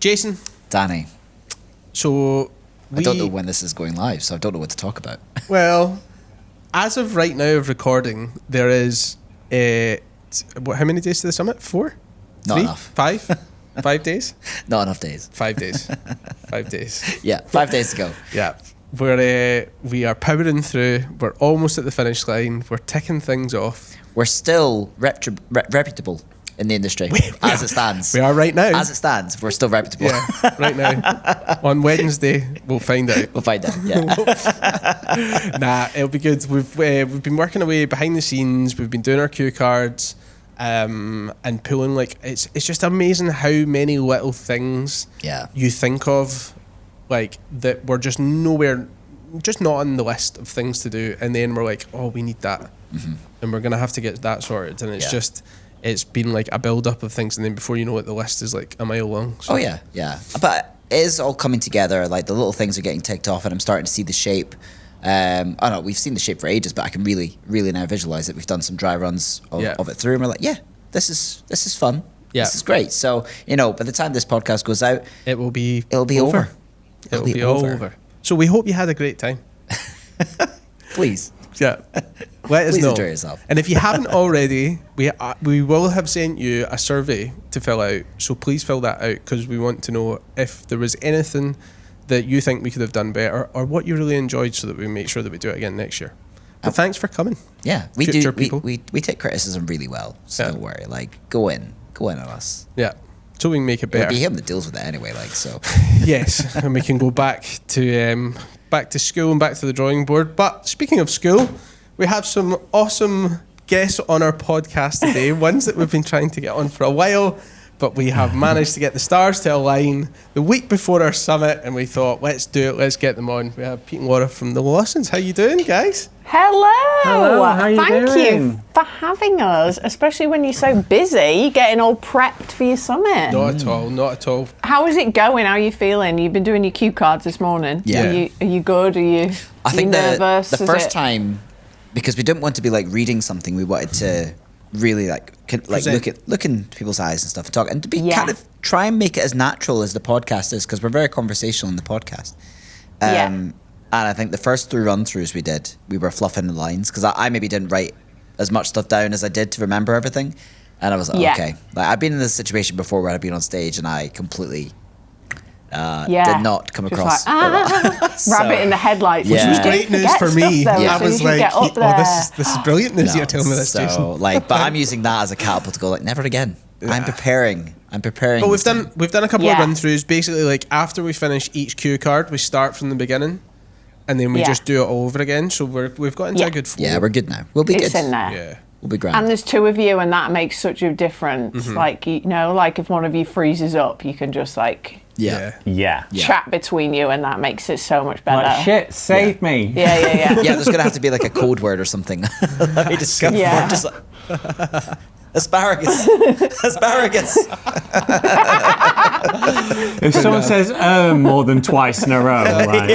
Jason. Danny. So I don't know when this is going live, so I don't know what to talk about. Well, as of right now of recording, there is how many days to the summit? 4? Not 3? enough. 5? 5 days? Not enough days. 5 days. 5 days. Yeah, 5 days to go. Yeah. We are powering through. We're almost at the finish line. We're ticking things off. We're still reputable in the industry as it stands. We are right now. As it stands, we're still reputable. Yeah, right now. On Wednesday, we'll find out. We'll find out, yeah. Nah, it'll be good. We've been working away behind the scenes. We've been doing our cue cards and pulling, like, it's just amazing how many little things you think of, like, that were just nowhere, just not on the list of things to do. And then we're like, oh, we need that. Mm-hmm. And we're going to have to get that sorted. And it's just... It's been like a build-up of things, and then before you know it, the list is like a mile long. So. Oh, yeah. But it is all coming together. Like, the little things are getting ticked off, and I'm starting to see the shape. I don't know, we've seen the shape for ages, but I can really, really now visualize it. We've done some dry runs of it through, and we're like, this is fun. Yeah. This is great. So, by the time this podcast goes out, it'll be over. It'll be all over. So we hope you had a great time. Please. Yeah. Let us know. Enjoy yourself. And if you haven't already, we will have sent you a survey to fill out. So please fill that out, because we want to know if there was anything that you think we could have done better, or what you really enjoyed, so that we make sure that we do it again next year. But thanks for coming. Yeah, we do. We take criticism really well. So don't worry. Like, go in on us. Yeah. So we can make it better. It'll be him that deals with it anyway. Like, so. Yes, and we can go back to school and back to the drawing board. But speaking of school, we have some awesome guests on our podcast today, ones that we've been trying to get on for a while, but we have managed to get the stars to align the week before our summit, and we thought, let's do it, let's get them on. We have Pete and Laura from the Lawsons. How you doing, guys? Hello. How you Thank doing? you for having us, especially when you're so busy getting all prepped for your summit. Not at all. How is it going? How are you feeling? You've been doing your cue cards this morning. Yeah. Are you good? I think nervous? the first time, because we didn't want to be like reading something, we wanted to really like look in people's eyes and stuff and talk, and to be kind of try and make it as natural as the podcast is, because we're very conversational in the podcast. And I think the first 3 run-throughs we did, we were fluffing the lines, because I maybe didn't write as much stuff down as I did to remember everything. And I was like, okay. Like, I've been in this situation before where I've been on stage and I completely did not come across rabbit in the headlights. Which was great news for me. I was like, this is brilliant news. You're telling me this, Jason. But I'm using that as a catapult to go, like, never again. I'm preparing. But we've done a couple of run-throughs. Basically, like, after we finish each cue card, we start from the beginning. And then we just do it all over again. So we've got into a good flow. Yeah, we're good now. We'll be good. It's in there. Yeah. We'll be grand. And there's 2 of you, and that makes such a difference. Mm-hmm. Like, like if one of you freezes up, you can just like chat between you, and that makes it so much better. Like, shit, save me. Yeah. Yeah, there's going to have to be like a code word or something. Let me just go for it. Just like, asparagus. If someone says more than twice in a row, like,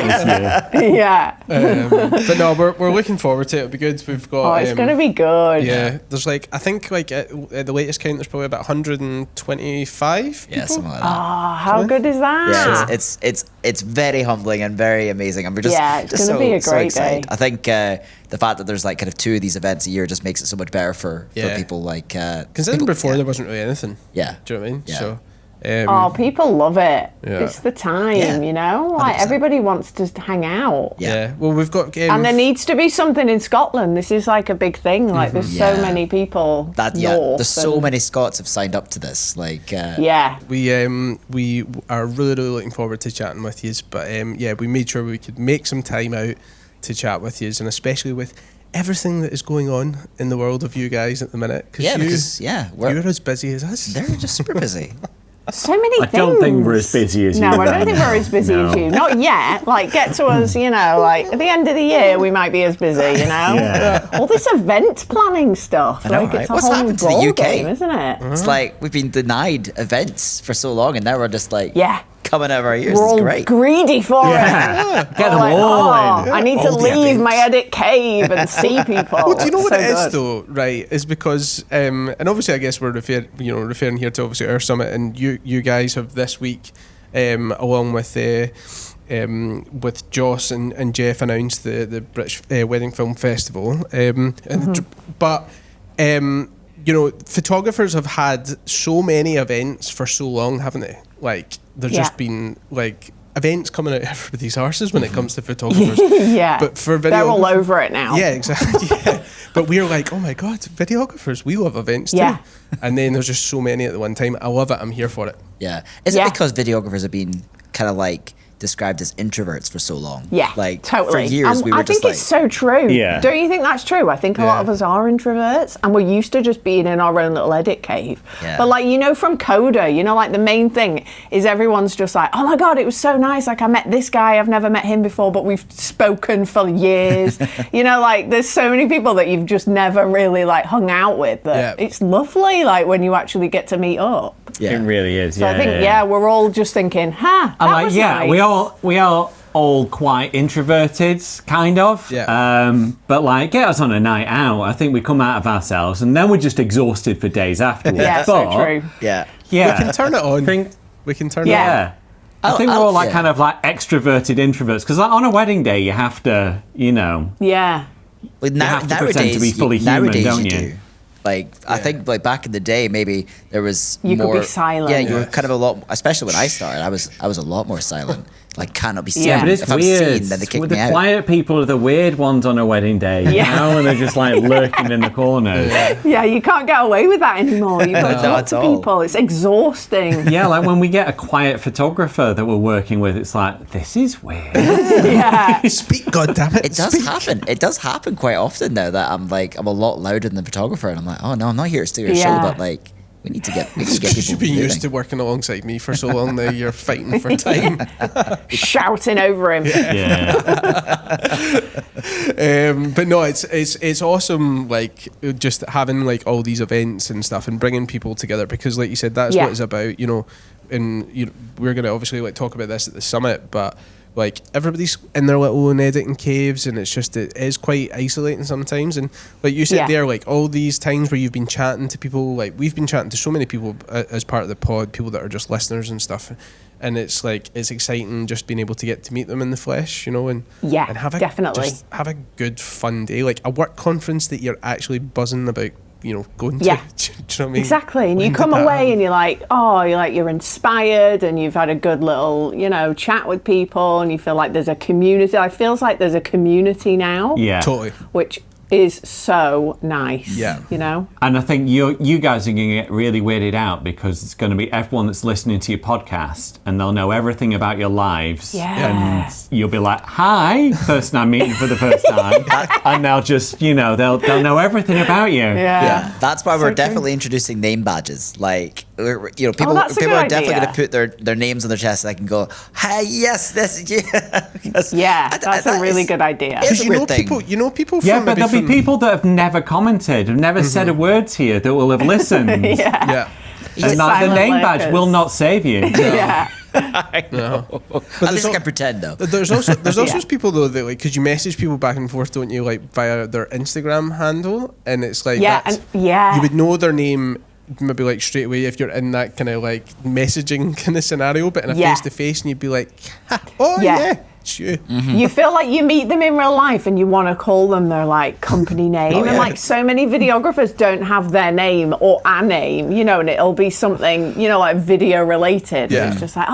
but no, we're looking forward to it. It'll be good. We've got. It's gonna be good. Yeah, there's I think at the latest count, there's probably about 125 people. Yeah, something like that. Oh, how good is that? Yeah, it's very humbling and very amazing, and we're just it's gonna be a great day. I think the fact that there's like kind of 2 of these events a year just makes it so much better for people like. Considering before there wasn't really anything. Yeah. Do you know what I mean? Yeah. So. People love it. Yeah. It's the time, Like 100%. Everybody wants to hang out. Yeah. Well, we've got. And there needs to be something in Scotland. This is like a big thing. Like there's so many people. There's so many Scots have signed up to this. Like. We are really looking forward to chatting with you. But we made sure we could make some time out to chat with you, and especially with everything that is going on in the world of you guys at the minute. Because you're as busy as us. They're just super busy. So many things. I don't think we're as busy as you. No, I don't think we're as busy as you. Not yet. Like, get to us, like at the end of the year, we might be as busy, All this event planning stuff. I know, like, right? it's a What's whole happened to the UK? game, isn't it? It's like we've been denied events for so long, and now we're just like coming out of our ears. We're it's all great. greedy for it. Get them all in. I need to leave my edit cave and see people. Well, do you know what it is though? Right, is because and obviously I guess we're referring here to obviously our summit, and you guys have this week along with Joce and Jeff announced the British Wedding Film Festival. But you know, photographers have had so many events for so long, haven't they? Like, there's just been like events coming out everybody's arses when it comes to photographers. But for videographers, they're all over it now. Yeah, exactly. Yeah. But we're like, oh my God, videographers, we love events too. And then there's just so many at the one time. I love it. I'm here for it. Yeah. Is it because videographers have been kind of like described as introverts for so long? Yeah, like totally. For years, we were just like... I think it's so true. Yeah. Don't you think that's true? I think a lot of us are introverts, and we're used to just being in our own little edit cave. Yeah. But like, you know, from Coda, you know, like the main thing is everyone's just like, oh my God, it was so nice. Like, I met this guy, I've never met him before, but we've spoken for years. You know, like there's so many people that you've just never really like hung out with that it's lovely, like when you actually get to meet up. Yeah. It really is. So I think, we're all just thinking, that was nice. we are all quite introverted, kind of. Yeah. But like, get us on a night out. I think we come out of ourselves, and then we're just exhausted for days afterwards. Yeah, so true. Yeah. We can turn it on. We can turn it on. I think we're all like kind of like extroverted introverts, because like on a wedding day, you have to, you know. Yeah. Well, you have to pretend to be fully human, don't you? Like, I think like back in the day, maybe there was you more... could be silent. Yeah, you were kind of a lot... Especially when I started, I was a lot more silent. Like, cannot be seen. Yeah, but it's if weird. I'm seen, then they kick me out. The quiet people are the weird ones on a wedding day, you know? And they're just like lurking in the corners. Yeah, you can't get away with that anymore. You've got to talk to people. It's exhausting. Yeah, like when we get a quiet photographer that we're working with, it's like, this is weird. Yeah. Speak, goddammit. It does happen. It does happen quite often now that I'm a lot louder than the photographer, and I'm like, oh no, I'm not here to steer a show, but like, we need to get people. You've been used to working alongside me for so long now. You're fighting for time, shouting over him. But no, it's awesome. Like just having like all these events and stuff and bringing people together, because, like you said, that's what it's about. You know, and we're gonna obviously like talk about this at the summit, but like everybody's in their little own editing caves, and it is quite isolating sometimes. And like you said there, like all these times where you've been chatting to people, like we've been chatting to so many people as part of the pod, people that are just listeners and stuff, and it's like it's exciting just being able to get to meet them in the flesh, you know, and have just have a good fun day, like a work conference that you're actually buzzing about, you know, going to. Do you know what I mean? Exactly. And you come away and you're like, you're inspired, and you've had a good little, you know, chat with people, and you feel like there's a community. It feels like there's a community now. Yeah. Totally. Which is so nice. Yeah. You know? And I think you guys are going to get really weirded out, because it's going to be everyone that's listening to your podcast, and they'll know everything about your lives. Yeah. And you'll be like, hi, person I'm meeting for the first time. And they'll just, you know, they'll know everything about you. Yeah. That's why we're definitely introducing name badges. Like, you know, people are definitely going to put their names on their chest, and I can go, hey, yes, this is you. That's a really good idea. It's a weird thing. People yeah, but there'll be people that have never commented, have never said a word to you, that will have listened. And like, the name badge will not save you. I know. But at least I can pretend, though. There's also people though that, like, because you message people back and forth, don't you, like via their Instagram handle, and it's like you would know their name maybe like straight away if you're in that kind of like messaging kind of scenario, but in a face to face, and you'd be like, it's you. Mm-hmm. You feel like you meet them in real life and you want to call them their like company name, and like so many videographers don't have their name or a name, you know, and it'll be something, you know, like video related. And it's just like,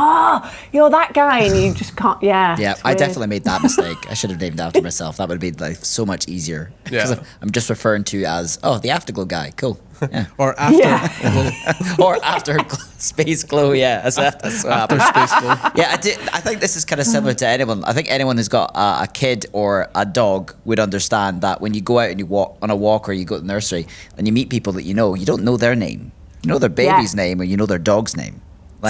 you're that guy, and you just can't. I definitely made that mistake. I should have named after myself. That would have been like so much easier, because I'm just referring to as the Afterglow guy. Cool. Yeah. Or after or after Space Glow, that's after Space Glow. I think this is kind of similar to anyone. I think anyone who's got a kid or a dog would understand that when you go out and you walk on a walk, or you go to the nursery and you meet people that you don't know their name. You know their baby's name, or you know their dog's name.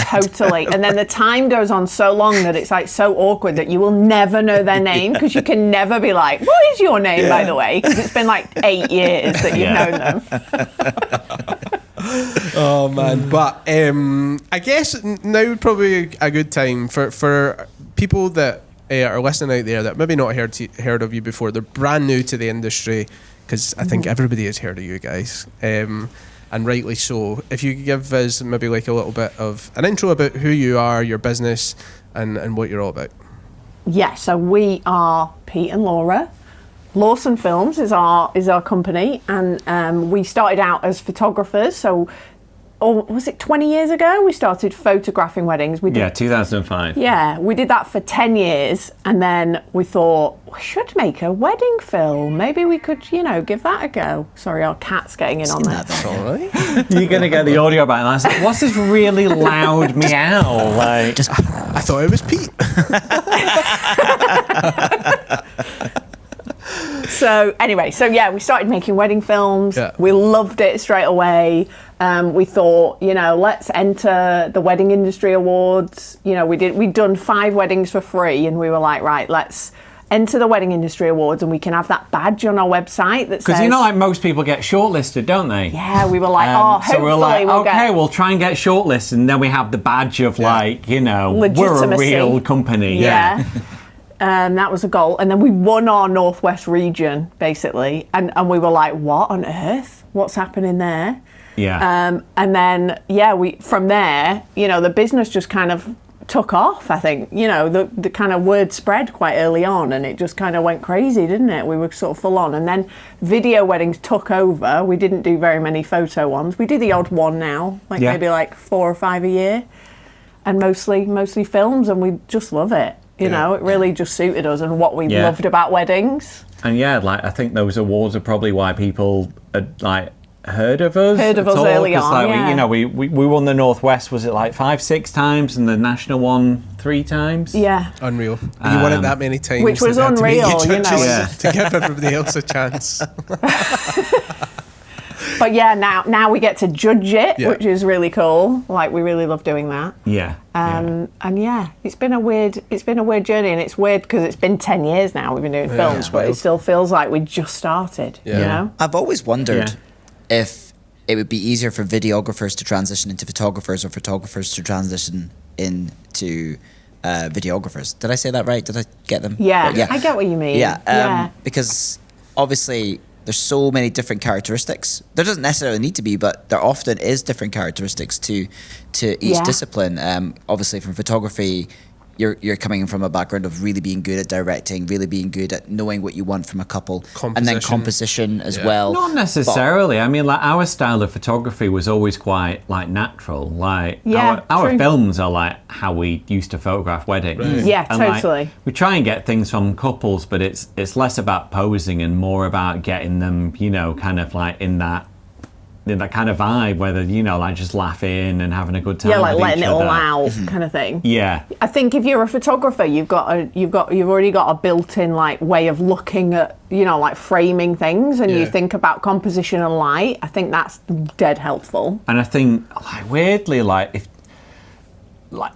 Totally. And then the time goes on so long that it's like so awkward that you will never know their name, because you can never be like, what is your name, by the way? Because it's been like 8 years that you've known them. Oh man. But I guess now would probably a good time for people that are listening out there that maybe not heard of you before. They're brand new to the industry, because I think everybody has heard of you guys. and rightly so. If you could give us maybe like a little bit of an intro about who you are, your business, and what you're all about. Yeah, so we are Pete and Laura. Lawson Films is our company, and we started out as photographers. So, was it 20 years ago? We started photographing weddings. We did, 2005. Yeah, we did that for 10 years, and then we thought we should make a wedding film. Maybe we could, give that a go. Sorry, our cat's getting in on that. That's all right. You're gonna get the audio back, and I was like, "What's this really loud meow?" Like, I thought it was Pete. So anyway, we started making wedding films. Yeah. We loved it straight away. We thought, let's enter the Wedding Industry Awards. We'd done 5 weddings for free, and we were like, right, let's enter the Wedding Industry Awards, and we can have that badge on our website that says... Because like most people get shortlisted, don't they? Yeah, we were like, hopefully so we're like, okay, we'll try and get shortlisted, and then we have the badge of we're a Legitimacy. real company. Yeah. That was a goal, and then we won our Northwest region basically, and we were like, what on earth? What's happening there? Yeah. And then from there, the business just kind of took off. I think the kind of word spread quite early on, and it just kind of went crazy, didn't it? We were sort of full on, and then video weddings took over. We didn't do very many photo ones. We do the odd one now, maybe like 4 or 5 a year, and mostly films, and we just love it. It really just suited us and what we loved about weddings. And I think those awards are probably why people had heard of us. Early on. We won the Northwest, was it 5-6 times, and the national one 3 times? Yeah. Unreal. And you won it that many times. Which was unreal, to give everybody else a chance. But now we get to judge it, which is really cool. We really love doing that. Yeah. And it's been a weird journey, and it's weird because it's been 10 years now we've been doing films, but it still feels like we just started. Yeah. I've always wondered if it would be easier for videographers to transition into photographers, or photographers to transition into videographers. Did I say that right? Did I get them? Yeah. I get what you mean. Yeah. Because obviously there's so many different characteristics. There doesn't necessarily need to be, but there often is different characteristics to each discipline. Obviously, from photography, you're coming from a background of really being good at directing, really being good at knowing what you want from a couple, and then composition as well. Not necessarily. Our style of photography was always quite natural. Our films are how we used to photograph weddings. Right. Yeah, and, totally. We try and get things from couples, but it's less about posing and more about getting them, in that kind of vibe, whether just laughing and having a good time. Yeah, letting it all out, kind of thing. Yeah, I think if you're a photographer, you've already got a built-in way of looking at framing things, and you think about composition and light. I think that's dead helpful. And I think weirdly, if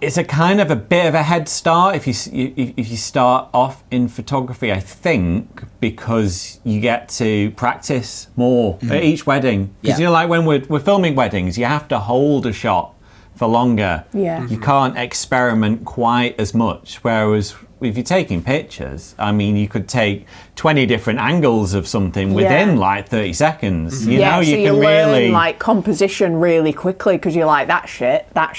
it's a kind of a bit of a head start if you start off in photography, I think, because you get to practice more at each wedding. Because when we're filming weddings, you have to hold a shot for longer. Yeah. You can't experiment quite as much. Whereas if you're taking pictures, you could take 20 different angles of something within 30 seconds. You know, you can learn composition really quickly because you're like, that shit. Oh,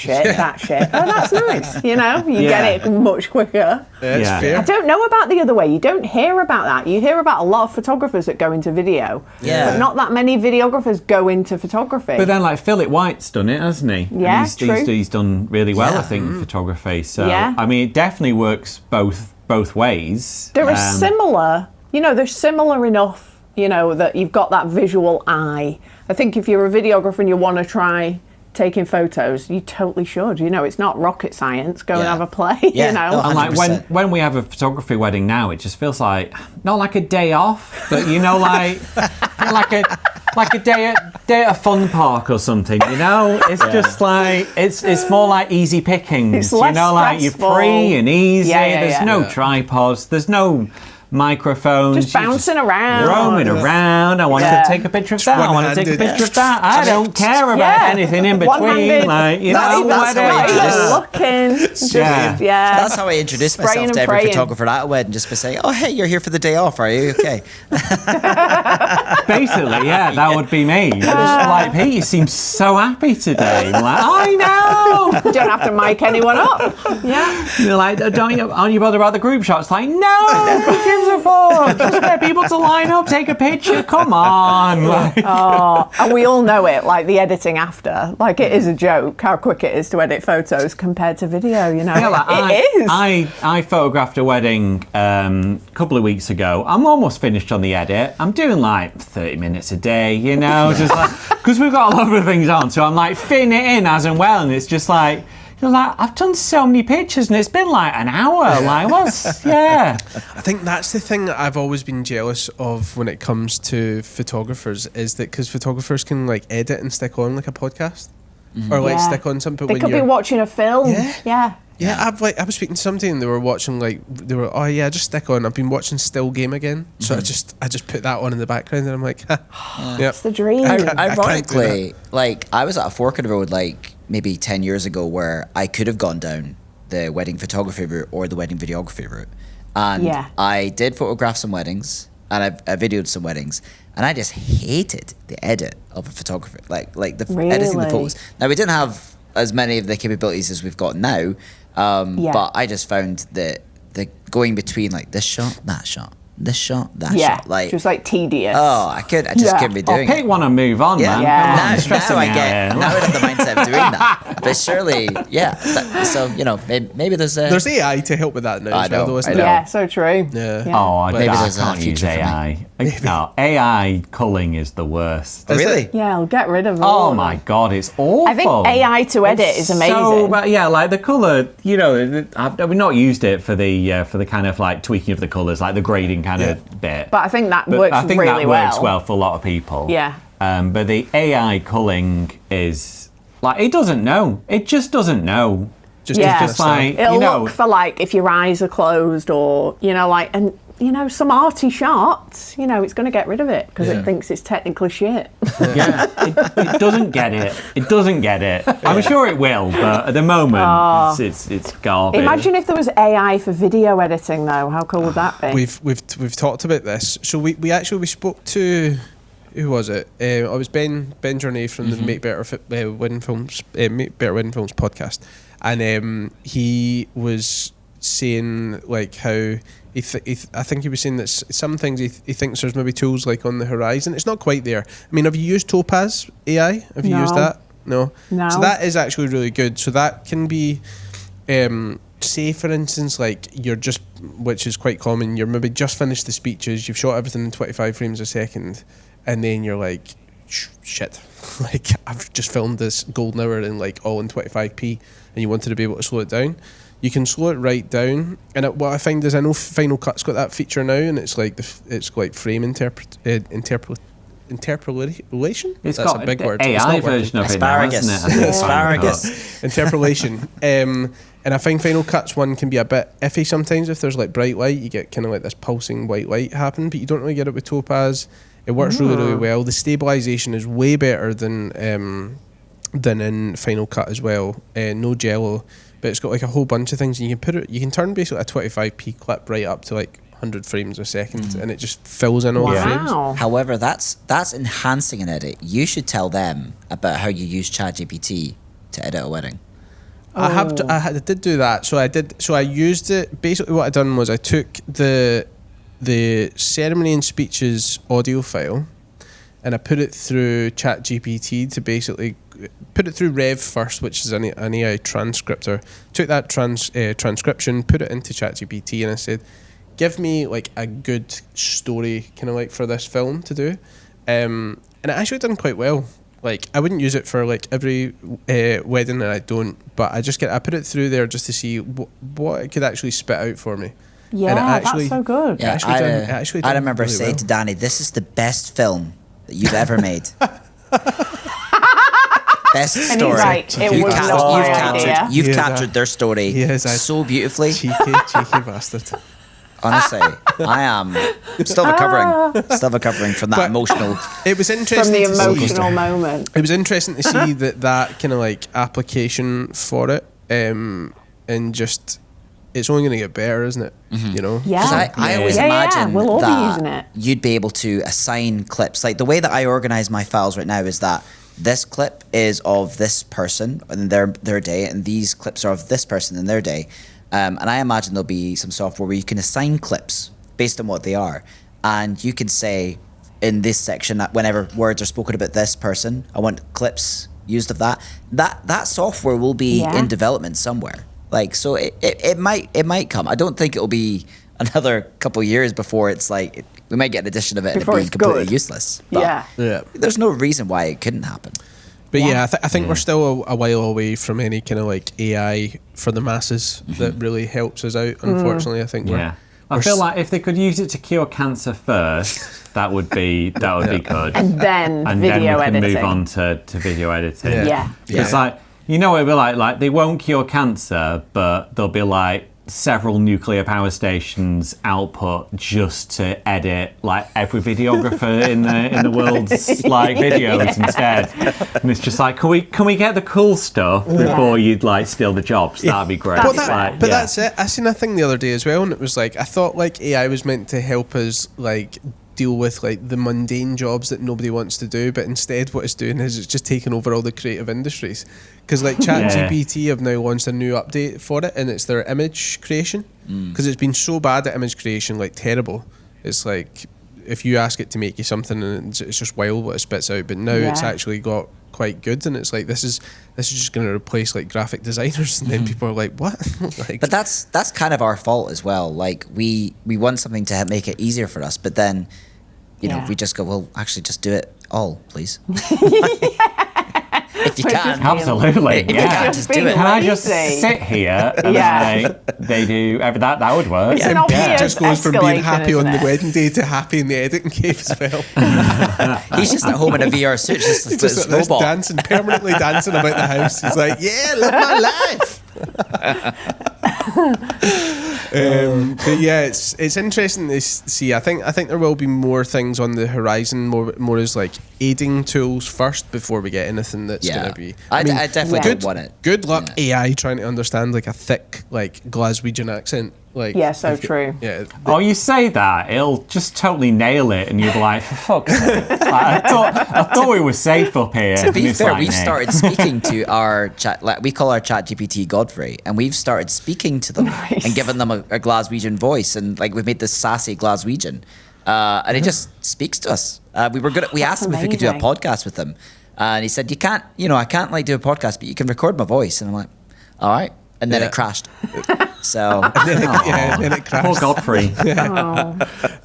that's nice. You get it much quicker. Yeah, fair. I don't know about the other way. You don't hear about that. You hear about a lot of photographers that go into video, but not that many videographers go into photography. But then Philip White's done it, hasn't he? Yeah, and he's done really well, I think, in photography. So it definitely works both ways. They're similar. They're similar enough, that you've got that visual eye. I think if you're a videographer and you want to try taking photos, you totally should. It's not rocket science. Go and have a play. Yeah, No, and when we have a photography wedding now, it just feels like not like a day off, but like a day at a fun park or something. It's just it's more like easy pickings. It's less stressful. You're free and easy. There's no Yeah. tripods. There's no microphones. Just bouncing around. Roaming around. I want to take a picture of that. I want to take a picture of that. I don't care about anything in between. Like, you know, looking. Yeah. That's how I introduce myself to every photographer at a wedding, just by saying, oh, hey, you're here for the day off, are you? Okay. Basically, yeah, that would be me. Just like, Pete, you seem so happy today. I'm like, I know. You don't have to mic anyone up. Yeah. You're like, aren't you bothered about the group shots? Like, no, who gives a fuck? Just get people to line up, take a picture. Come on. Like, and we all know it, like the editing after. Like, it is a joke how quick it is to edit photos compared to video, you know. Yeah, like, it is. I photographed a wedding a couple of weeks ago. I'm almost finished on the edit. I'm doing like 30 minutes a day, you know, just like, because we've got a lot of things on, so I'm like fitting it in as and well, and it's just like, I've done so many pictures and it's been like an hour. Like, I think that's the thing that I've always been jealous of when it comes to photographers, is that because photographers can like edit and stick on like a podcast or like stick on something. They could be watching a film. Yeah, I was speaking to somebody and they were watching just stick on. I've been watching Still Game again, so I just put that on in the background and I'm like, it's the dream. Ironically, like I was at a fork in the road like maybe 10 years ago where I could have gone down the wedding photography route or the wedding videography route, and I did photograph some weddings and I videoed some weddings, and I just hated the edit of a photographer, like the editing the photos. Now we didn't have as many of the capabilities as we've got now. But I just found that the going between like this shot, that shot, this shot, that shot, like just like tedious. I just couldn't be doing it. Pick one and move on, man. Now I have the mindset of doing that. But surely, so you know, maybe there's AI to help with that now. I know. Yeah, so true. Maybe I can't use AI. No, AI culling is the worst. Really? Yeah, I'll get rid of all. Oh my god, it's awful. I think AI to edit is amazing. So, like the colour, you know, I've not used it for the kind of like tweaking of the colours, like the grading kind of bit. But I think that works really well. Works well for a lot of people. Yeah. But the AI culling is like, it doesn't know. It just doesn't know. It's just like, it'll look for like if your eyes are closed, or you know, like, and you know, some arty shots, you know, it's going to get rid of it because it thinks it's technically shit. It doesn't get it. It doesn't get it. I'm sure it will, but at the moment, it's garbage. Imagine if there was AI for video editing, though. How cool would that be? We've talked about this. So we spoke to, who was it? It was Ben Journey from the Make Better Wedding Films podcast, and he was saying like how I think he was saying that some things he thinks there's maybe tools like on the horizon. It's not quite there. I mean, have you used Topaz AI? Have you used that? No. So that is actually really good. So that can be, say for instance, like which is quite common, you're maybe just finished the speeches, you've shot everything in 25 frames a second, and then you're like, shit, like I've just filmed this golden hour in like all in 25p, and you wanted to be able to slow it down. You can slow it right down, and what I find is I know Final Cut's got that feature now, and it's like frame interpolation. It's That's got a big word. AI version of asparagus. it now, hasn't it? Asparagus. Interpolation. And I find Final Cut's one can be a bit iffy sometimes. If there's like bright light, you get kind of like this pulsing white light happen, but you don't really get it with Topaz. It works really, really well. The stabilization is way better than in Final Cut as well. No jello. But it's got like a whole bunch of things, and you can turn basically a 25p clip right up to like 100 frames a second, and it just fills in all the frames. However, that's enhancing an edit. You should tell them about how you use ChatGPT to edit a wedding. I did do that. So I used it. Basically, what I done was I took the ceremony and speeches audio file, and I put it through ChatGPT to basically put it through Rev first, which is an AI transcriptor. Took that transcription, put it into ChatGPT, and I said, give me like a good story kind of like for this film to do. And it actually done quite well. Like, I wouldn't use it for like every wedding, and I don't, but I put it through there just to see what it could actually spit out for me. Yeah, that's so good. Yeah, I remember really saying to Danny, this is the best film that you've ever made. Best story. And he's right, you've captured their story so beautifully. Cheeky bastard. Honestly, I am still recovering from that emotional. It was interesting from the to emotional moment. It was interesting to see that kind of like application for it, and just it's only going to get better, isn't it? Mm-hmm. You know, Yeah. I always imagine we'll all be that using it. you'd be able to assign clips. Like the way that I organize my files right now is that this clip is of this person and their day, and these clips are of this person and their day. And I imagine there'll be some software where you can assign clips based on what they are, and you can say in this section that whenever words are spoken about this person, I want clips used of that. That software will be in development somewhere. Like, so it might come. I don't think it'll be another couple of years before it's like we might get an edition of it Before and it'll be completely good. useless. But there's no reason why it couldn't happen. But I think we're still a while away from any kind of like AI for the masses that really helps us out. Unfortunately, I think I feel like if they could use it to cure cancer first, that would be good. And then and video then we can editing. move on to video editing. Yeah. It's like, you know, it'll be like they won't cure cancer, but there'll be like several nuclear power stations output just to edit like every videographer in the world's like videos instead. And it's just like, can we get the cool stuff before you'd like steal the jobs? That'd be great. But that's it. I seen a thing the other day as well, and it was like I thought like AI was meant to help us like deal with like the mundane jobs that nobody wants to do, but instead what it's doing is it's just taking over all the creative industries. Because like ChatGPT have now launched a new update for it, and it's their image creation. Because it's been so bad at image creation, like terrible. It's like if you ask it to make you something, and it's just wild what it spits out. But now it's actually got quite good, and it's like this is just going to replace like graphic designers, and then people are like, what? Like, but that's kind of our fault as well. Like we want something to make it easier for us, but then you know we just go, well, actually just do it all, please. If you can. Absolutely. If you can, just do it. Can I just sit here and they do that would work. It's an obvious just goes from being escalation, happy on the isn't it? wedding day to happy in the editing cave as well. He's just at home in a VR suit, just He's just like this dancing, permanently dancing about the house. He's like, yeah, live my life. But yeah, it's interesting to see. I think there will be more things on the horizon, more as like aiding tools first before we get anything that's going to be. I definitely don't want it. Good luck AI trying to understand like a thick like Glaswegian accent. Like so true. Yeah. Oh, you say that, it'll just totally nail it, and you'll be like, for fuck's sake. Like, I thought we were safe up here. To be fair, like, we've started speaking to our chat, like we call our chat GPT Godfrey, and we've started speaking to them and giving them a Glaswegian voice, and like we've made this sassy Glaswegian, and it just speaks to us. We asked him if we could do a podcast with him, and he said, I can't like do a podcast, but you can record my voice, and I'm like, all right. And then it crashed. So and then it crashed. Poor Godfrey.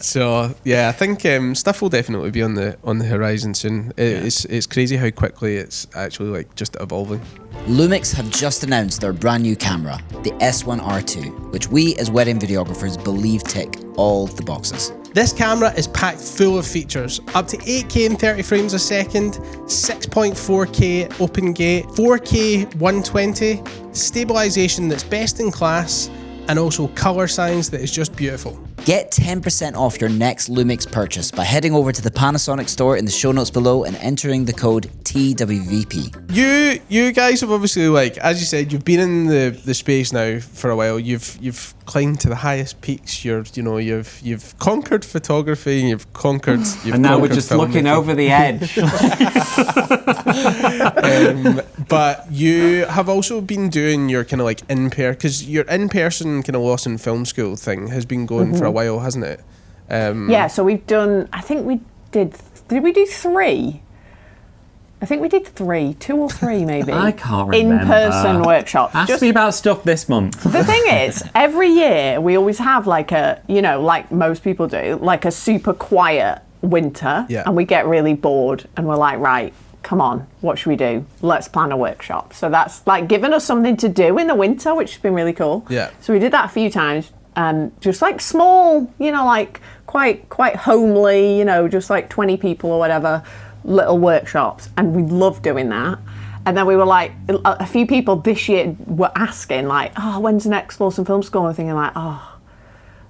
So I think stuff will definitely be on the horizon soon. It's crazy how quickly it's actually like just evolving. Lumix have just announced their brand new camera, the S1R2, which we as wedding videographers believe tick all the boxes. This camera is packed full of features, up to 8K in 30 frames a second, 6.4K open gate, 4K 120, stabilisation that's best in class, and also colour science that is just beautiful. Get 10% off your next Lumix purchase by heading over to the Panasonic store in the show notes below and entering the code TWVP. You guys have obviously, like, as you said, you've been in the space now for a while. You've climbed to the highest peaks. You've conquered photography. And now we're just looking over the edge. But you have also been doing your kind of like because your in-person kind of Lawson Film School thing has been going for a while, hasn't it? So we've done, I think we did we do 3? I think we did 3, 2 or 3 maybe. I can't remember. In-person workshops. Ask me about stuff this month. The thing is, every year we always have like like most people do, like a super quiet winter, and we get really bored and we're like, right, come on, what should we do? Let's plan a workshop. So that's like giving us something to do in the winter, which has been really cool. Yeah. So we did that a few times, just like small, like quite homely, just like 20 people or whatever, little workshops, and we loved doing that. And then we were like, a few people this year were asking like, oh, when's the next Lawson Film School? And thinking like, oh,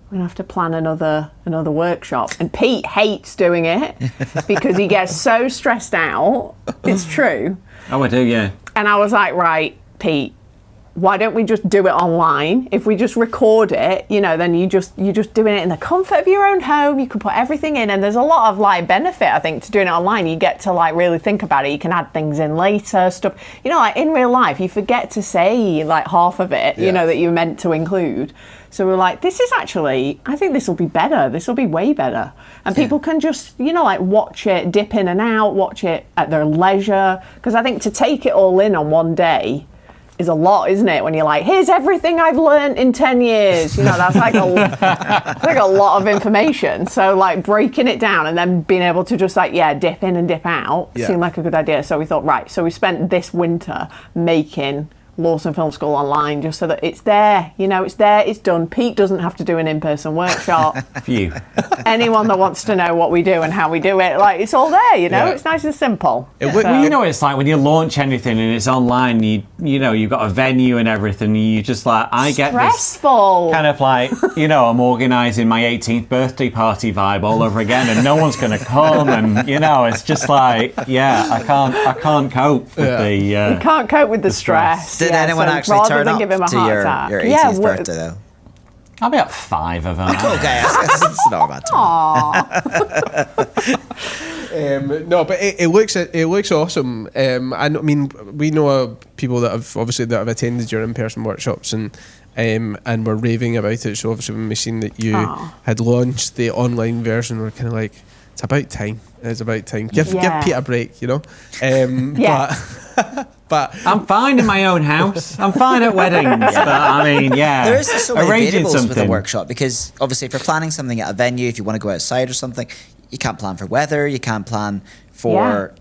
we're going to have to plan another workshop. And Pete hates doing it because he gets so stressed out. It's true. Oh, I do, yeah. And I was like, right, Pete, why don't we just do it online? If we just record it, then you're just doing it in the comfort of your own home. You can put everything in, and there's a lot of like benefit, I think, to doing it online. You get to like really think about it. You can add things in later, stuff. Like in real life, you forget to say like half of it, that you're meant to include. So we're like, this is actually, I think this will be better. This will be way better. And people can just, like watch it, dip in and out, watch it at their leisure. Because I think to take it all in on one day is a lot, isn't it? When you're like, here's everything I've learned in 10 years. That's like a lot of information. So like breaking it down and then being able to just like, dip in and dip out seemed like a good idea. So we thought, right, so we spent this winter making Lawson Film School online just so that it's there, it's there, it's done. Pete doesn't have to do an in-person workshop. Phew. Anyone that wants to know what we do and how we do it, like it's all there, it's nice and simple. Well, it's like when you launch anything and it's online, you've got a venue and everything, and you just like, I get stressful. This kind of like, I'm organising my 18th birthday party vibe all over again, and no one's going to come, and it's just like, I can't cope with the. You can't cope with the stress. Did anyone actually turn up to your 18th birthday, though? I'll be at 5 of them. Okay, it's not a bad time. No, but it looks awesome. I mean, we know people that have attended your in-person workshops and were raving about it. So obviously, when we seen that you had launched the online version, we're kind of like, it's about time. It's about time. Give Pete a break, But I'm fine in my own house. I'm fine at weddings. But I mean, there is so many variables something with a workshop, because obviously if you're planning something at a venue, if you want to go outside or something, you can't plan for weather. You can't plan for.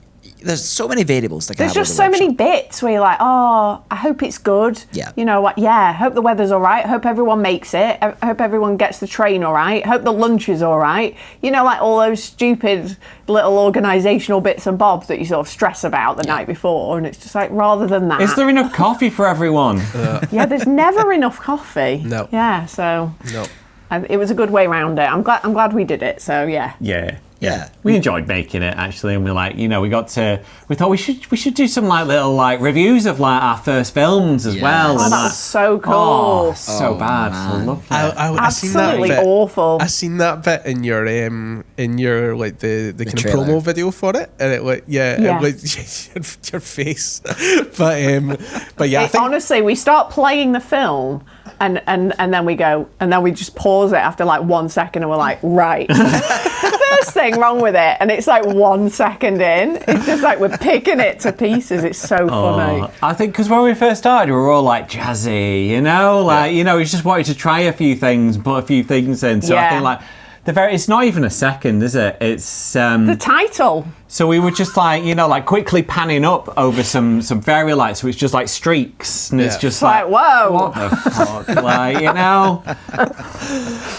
There's so many variables. There's just so many bits where you're like, I hope it's good. Yeah. I hope the weather's all right. I hope everyone makes it. I hope everyone gets the train all right. I hope the lunch is all right. Like all those stupid little organisational bits and bobs that you sort of stress about the night before. And it's just like, rather than that. Is there enough coffee for everyone? There's never enough coffee. No. Yeah, so. No. It was a good way around it. I'm glad we did it. So Yeah. We enjoyed making it actually, and we're like, we thought we should do some like little like reviews of like our first films as well. And that was so cool. So bad. I love that. Absolutely awful. I seen that bit in your like the kind of trailer. promo video for it, and it like your face. But I think honestly, we start playing the film. And then we go, and then we just pause it after like 1 second, and we're like, right. First thing wrong with it, and it's like 1 second in. It's just like we're picking it to pieces. It's so funny. I think because when we first started, we were all like jazzy, we just wanted to try a few things, put a few things in. So I think like it's not even a second, is it? It's the title. So we were just like, quickly panning up over some fairy lights, so it's just like streaks, and it's just like, whoa, what the fuck,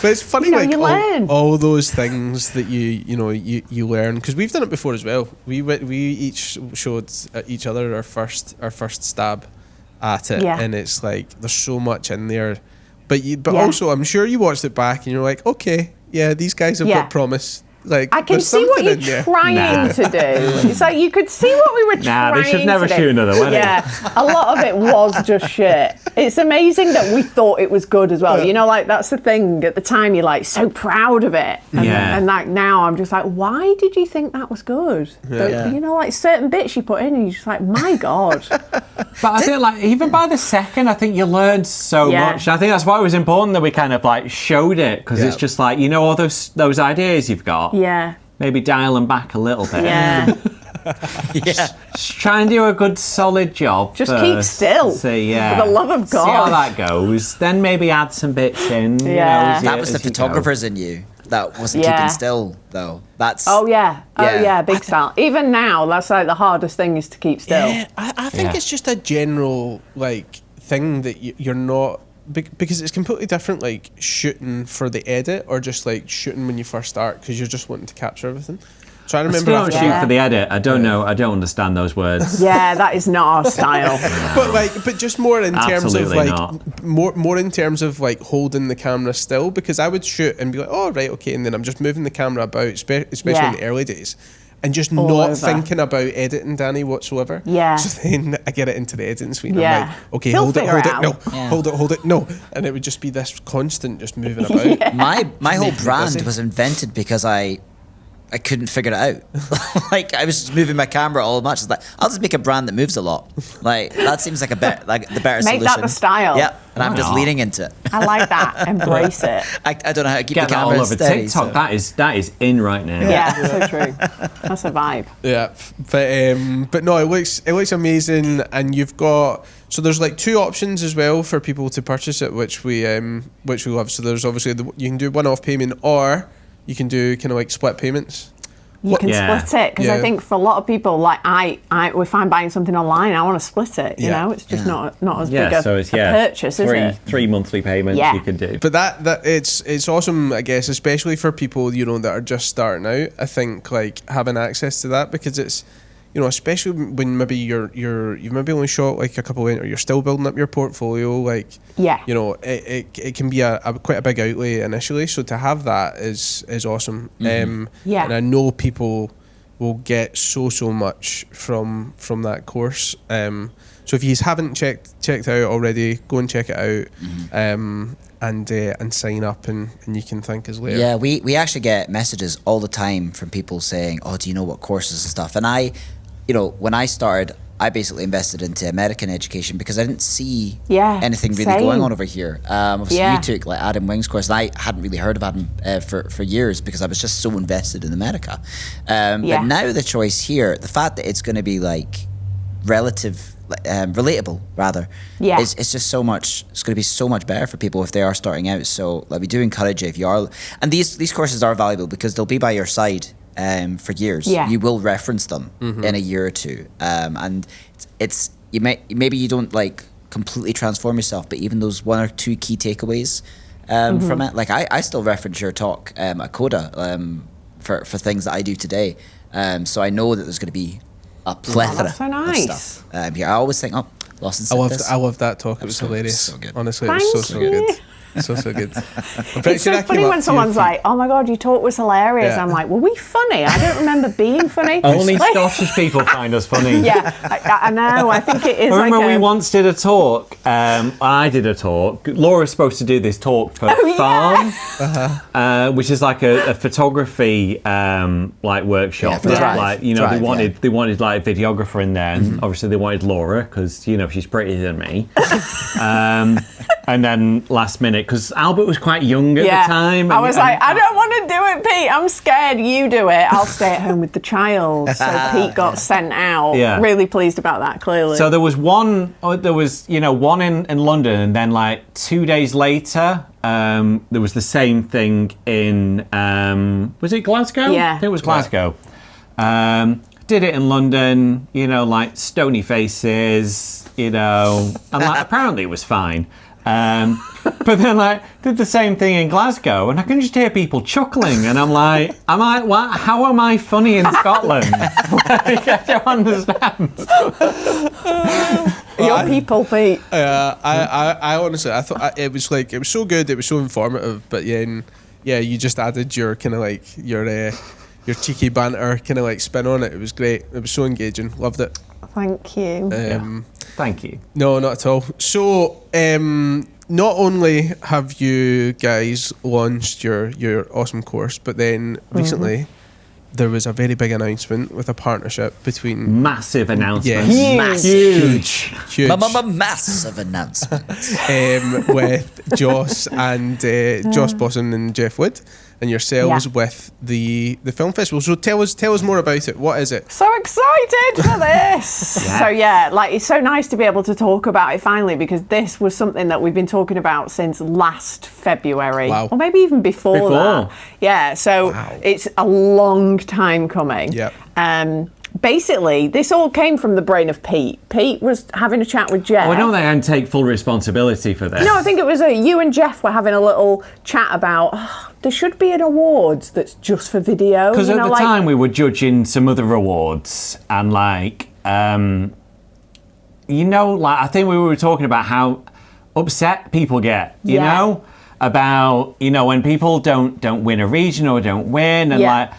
But it's funny, you learn. all those things that you learn, because we've done it before as well. We each showed each other our first stab at it, and it's like there's so much in there. But also, I'm sure you watched it back and you're like, okay, these guys have got promise. Like, I can see what you're trying to do. It's like you could see what we were trying to do. They should never shoot another wedding. Yeah, a lot of it was just shit. It's amazing that we thought it was good as well. Like that's the thing. At the time, you're like so proud of it, and like now I'm just like, why did you think that was good? Like certain bits you put in, and you're just like, my god. But I think like even by the second, I think you learned so much. And I think that's why it was important that we kind of like showed it, because it's just like all those ideas you've got. Yeah. Maybe dial them back a little bit. Yeah. Just try and do a good solid job. Just first. keep still. See, For the love of God. See how that goes. Then maybe add some bits in. Yeah. That was the photographers in you. That wasn't keeping still, though. That's. Oh yeah, big style. Even now, that's like the hardest thing is to keep still. Yeah, I think it's just a general like thing that you're not. Because it's completely different, like shooting for the edit or just like shooting when you first start, because you're just wanting to capture everything. So I remember still don't shoot for the edit. I don't know. I don't understand those words. Yeah, that is not our style. But just more in terms of Absolutely like more in terms of like holding the camera still, because I would shoot and be like, oh right, okay, and then I'm just moving the camera about, especially in the early days, and just not thinking about editing, Danny, whatsoever. Yeah. So then I get it into the editing suite. And Yeah. I'm like, okay, He'll hold it, figure it no, out. hold it, no, and it would just be this constant just moving about. My whole Busy. brand was invented because I couldn't figure it out. Like I was just moving my camera all much. It's like I'll just make a brand that moves a lot. Like that seems like the better Make solution. that the style. Yeah, and I'm just leaning into it. I like that. Embrace it. I don't know how to keep Get the that camera all over steady. TikTok. So. That is in right now. Yeah, so true. That's a vibe. Yeah, but no, it looks amazing, and you've got, so there's like 2 options as well for people to purchase it, which we love. So there's obviously you can do one-off payment, or you can do kind of like split payments. You can split it, because I think for a lot of people, like if I'm buying something online, I want to split it. You know, it's just not as big a purchase, is it? 3 monthly payments you can do. But that it's awesome, I guess, especially for people, you know, that are just starting out. I think like having access to that, because it's, you know, especially when maybe you've maybe only shot like a couple of, or you're still building up your portfolio, like, you know, it can be quite a big outlay initially. So to have that is awesome. And I know people will get so much from that course. So if you haven't checked out already, go and check it out. And sign up, and you can thank us later. Yeah, we actually get messages all the time from people saying, oh, do you know what courses and stuff? And you know, when I started, I basically invested into American education because I didn't see anything really going on over here. Obviously, you took like Adam Wing's course, and I hadn't really heard of Adam for years because I was just so invested in America. But now the choice here, the fact that it's going to be like relatable rather, it's just so much. It's going to be so much better for people if they are starting out. So like, we do encourage you if you are, and these courses are valuable because they'll be by your side for years. You will reference them in a year or two, and it's maybe you don't like completely transform yourself, but even those 1 or 2 key takeaways from it. Like I still reference your talk at Coda for things that I do today, so I know that there's going to be a plethora so nice. of stuff. I always think, Lawson said this. I loved that talk. It was hilarious. So good. Honestly, it was so good. So good. It's so funny when someone's like, oh my God, your talk was hilarious. I'm like, were we funny? I don't remember being funny. Only Scottish people find us funny. I know. I think it is. I remember we once did a talk. I did a talk. Laura's supposed to do this talk for Farm, which is like a photography like workshop. Like, you know, they wanted like a videographer in there, and obviously they wanted Laura because, you know, she's prettier than me. And then last minute, because Albert was quite young at the time. I was like, I don't want to do it, Pete. I'm scared. You do it. I'll stay at home with the child. So Pete got sent out. Really pleased about that, clearly. So there was one in London, and then like 2 days later, there was the same thing in, was it Glasgow? Yeah. I think it was Glasgow. Did it in London, you know, like stony faces, you know, and like apparently it was fine. But then like did the same thing in Glasgow, and I can just hear people chuckling, and I'm like, what? How am I funny in Scotland? Like, I don't understand. Your people, Pete. I honestly, I thought it was so good, it was so informative, but you just added your kind of like your cheeky banter kind of like spin on it. It was great. It was so engaging. Loved it. Thank you. Thank you. No, not at all. So, not only have you guys launched your awesome course, but then recently there was a very big announcement with a partnership between... Massive announcement. Yes. Huge. Massive announcement. With Joce and Joce Boissin and Jeff Wood, and yourselves with the film festival. So tell us more about it. What is it? So excited for this. So like it's so nice to be able to talk about it finally, because this was something that we've been talking about since last February, or maybe even before that. Yeah, so it's a long time coming. Basically, this all came from the brain of Pete. Pete was having a chat with Jeff. Oh, I know they don't take full responsibility for this. No, I think it was you and Jeff were having a little chat about, there should be an awards that's just for video. Because at the time we were judging some other awards, and like, I think we were talking about how upset people get, you know, about, when people don't win a region or don't win, and like,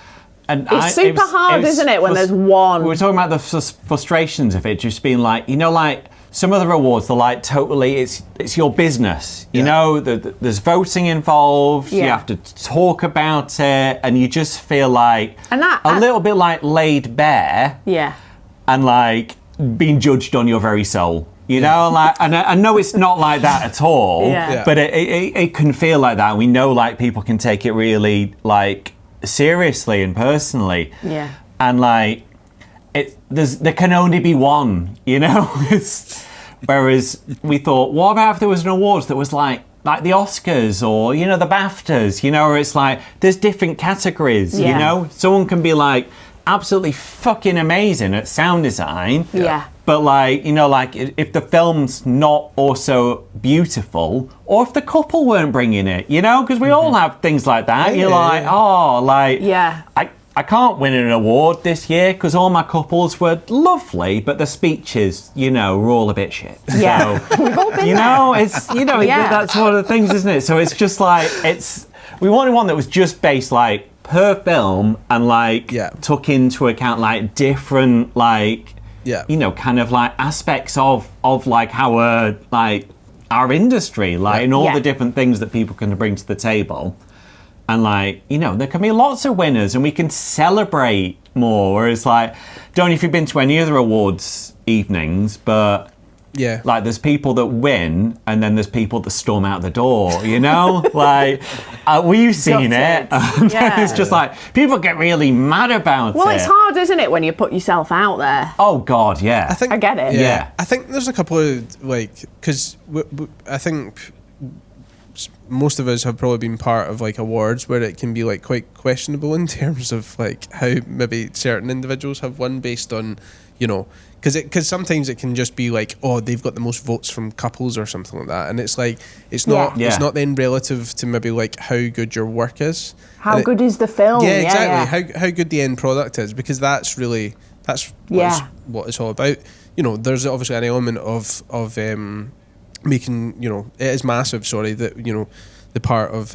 and it's super hard, isn't it, when there's one. We were talking about the frustrations of it just being like, like, some other awards, they're like totally, it's your business, you know, there's voting involved, you have to talk about it, and you just feel like a little bit like laid bare, and like being judged on your very soul, you know, like, and I know it's not like that at all, but it can feel like that. We know like people can take it really like seriously and personally, and like there can only be one, you know. Whereas we thought, what about if there was an award that was like the Oscars or the BAFTAs, where it's like there's different categories, you know. Someone can be like absolutely fucking amazing at sound design, but like if the film's not also beautiful, or if the couple weren't bringing it, because we all have things like that. You're like, I can't win an award this year because all my couples were lovely, but the speeches, were all a bit shit. Yeah, so, we've all been it's that's one of the things, isn't it? So it's just like we wanted one that was just based like per film and like took into account like different like kind of like aspects of like our industry, like and all the different things that people can bring to the table. And like, there can be lots of winners and we can celebrate more. Whereas like, don't know if you've been to any other awards evenings, but like there's people that win and then there's people that storm out the door, like we've seen it. And it's just like, people get really mad about it. Well, it's hard, isn't it, when you put yourself out there? Oh God, yeah. I get it. Yeah. I think there's a couple of like, because I think most of us have probably been part of like awards where it can be like quite questionable in terms of like how maybe certain individuals have won based on, because sometimes it can just be like, oh, they've got the most votes from couples or something like that, and it's like it's not then relative to maybe like how good your work is, how good is the film, how good the end product is, because that's what it's all about. There's obviously an element of making, it is massive, that the part of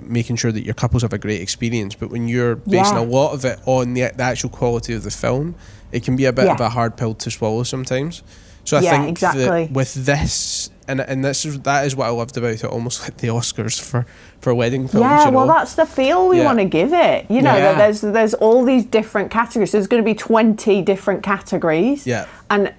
making sure that your couples have a great experience, but when you're basing a lot of it on the actual quality of the film, it can be a bit of a hard pill to swallow sometimes. So I think that with this, and that is what I loved about it, almost like the Oscars for wedding films. Yeah, well, that's the feel we want to give it. That there's all these different categories. There's going to be 20 different categories. Yeah. And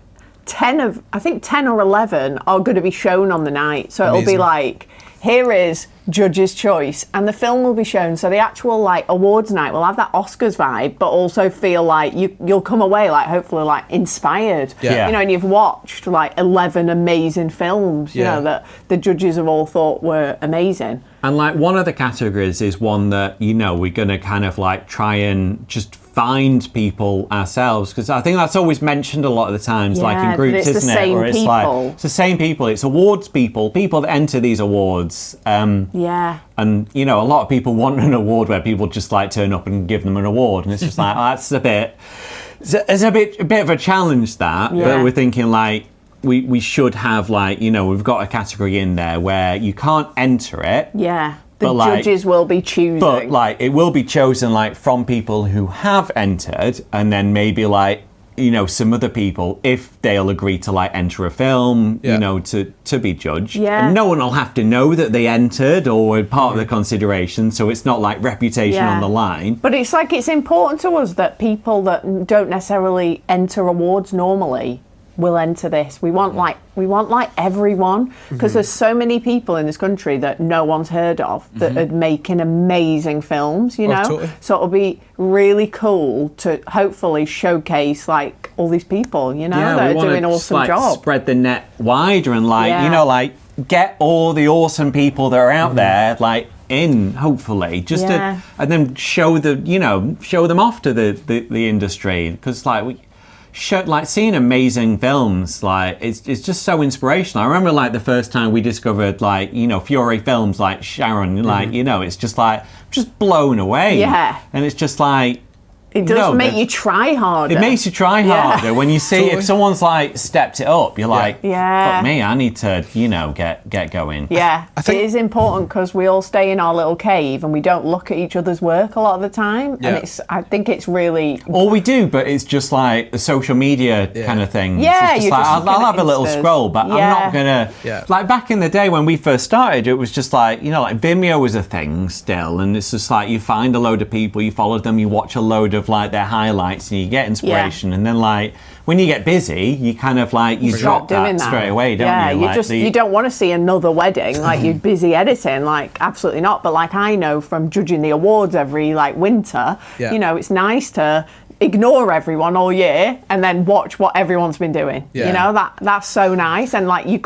10 or 11 are going to be shown on the night. So it'll be like, here is judge's choice, and the film will be shown. So the actual like awards night will have that Oscars vibe, but also feel like you'll come away like hopefully like inspired. Yeah. And you've watched like 11 amazing films, that the judges have all thought were amazing. And like one of the categories is one that, we're going to kind of like try and just find people ourselves, because I think that's always mentioned a lot of the times, like in groups, isn't it? Where it's like, it's the same people, it's awards people that enter these awards. And, a lot of people want an award where people just like turn up and give them an award. And it's just like, that's a bit of a challenge that, but we're thinking like, we should have like, we've got a category in there where you can't enter it. Yeah. The judges will be choosing. But like it will be chosen like from people who have entered, and then maybe like, some other people, if they'll agree to like enter a film, to be judged. Yeah. And no one will have to know that they entered or were part of the consideration, so it's not like reputation on the line. But it's like it's important to us that people that don't necessarily enter awards normally will enter this. We want like everyone, because there's so many people in this country that no one's heard of that are making amazing films, Totally. So it'll be really cool to hopefully showcase like all these people, that are doing awesome jobs. Spread the net wider and like get all the awesome people that are out there like in, hopefully, just to, and then show them off to the industry, because like like seeing amazing films, like it's just so inspirational. I remember like the first time we discovered like, you know, Fiore films like Sharon, like, you know, it's just like just blown away. Yeah. And it's just like, it does make you try harder. It makes you try harder when you see if someone's like stepped it up. You're like, fuck me, I need to, you know, get going. Yeah, I think it is important because we all stay in our little cave and we don't look at each other's work a lot of the time. Yeah. And I think it's really... Or we do, but it's just like the social media kind of thing. Yeah, it's just like, I'll have a little scroll, but I'm not gonna... Yeah. Like back in the day when we first started, it was just like, you know, like Vimeo was a thing still, and it's just like you find a load of people, you follow them, you watch a load of like their highlights and you get inspiration, and then like when you get busy you kind of like you drop that straight away, don't you? Like you don't want to see another wedding, like you're busy editing, like absolutely not. But like I know from judging the awards every like winter, you know, it's nice to ignore everyone all year and then watch what everyone's been doing. You know, that's so nice. And like I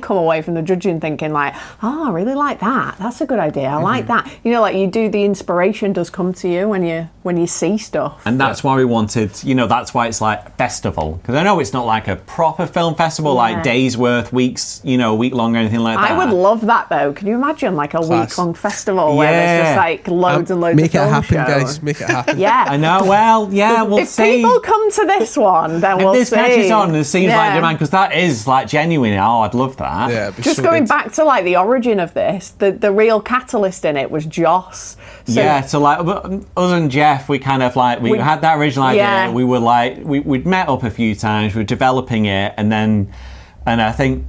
come away from the judging thinking like, oh, I really like that. That's a good idea. I like that. You know, like the inspiration does come to you when you see stuff. And that's why we wanted, you know, that's why it's like festival. Because I know it's not like a proper film festival, like days worth, weeks, you know, week long or anything like that. I would love that though. Can you imagine like a week-long festival where there's just like loads and loads of film shows? Make it happen, guys. Make it happen. I know. Well, we'll if see. If people come to this one, then we'll see. If this catches on and it seems like demand, because that is like genuine. Oh, I'd love that. Yeah, just so going back to like the origin of this, the real catalyst in it was Joce. So like us and Jeff, we kind of like we had that original idea. We were like we'd met up a few times. We were developing it, and I think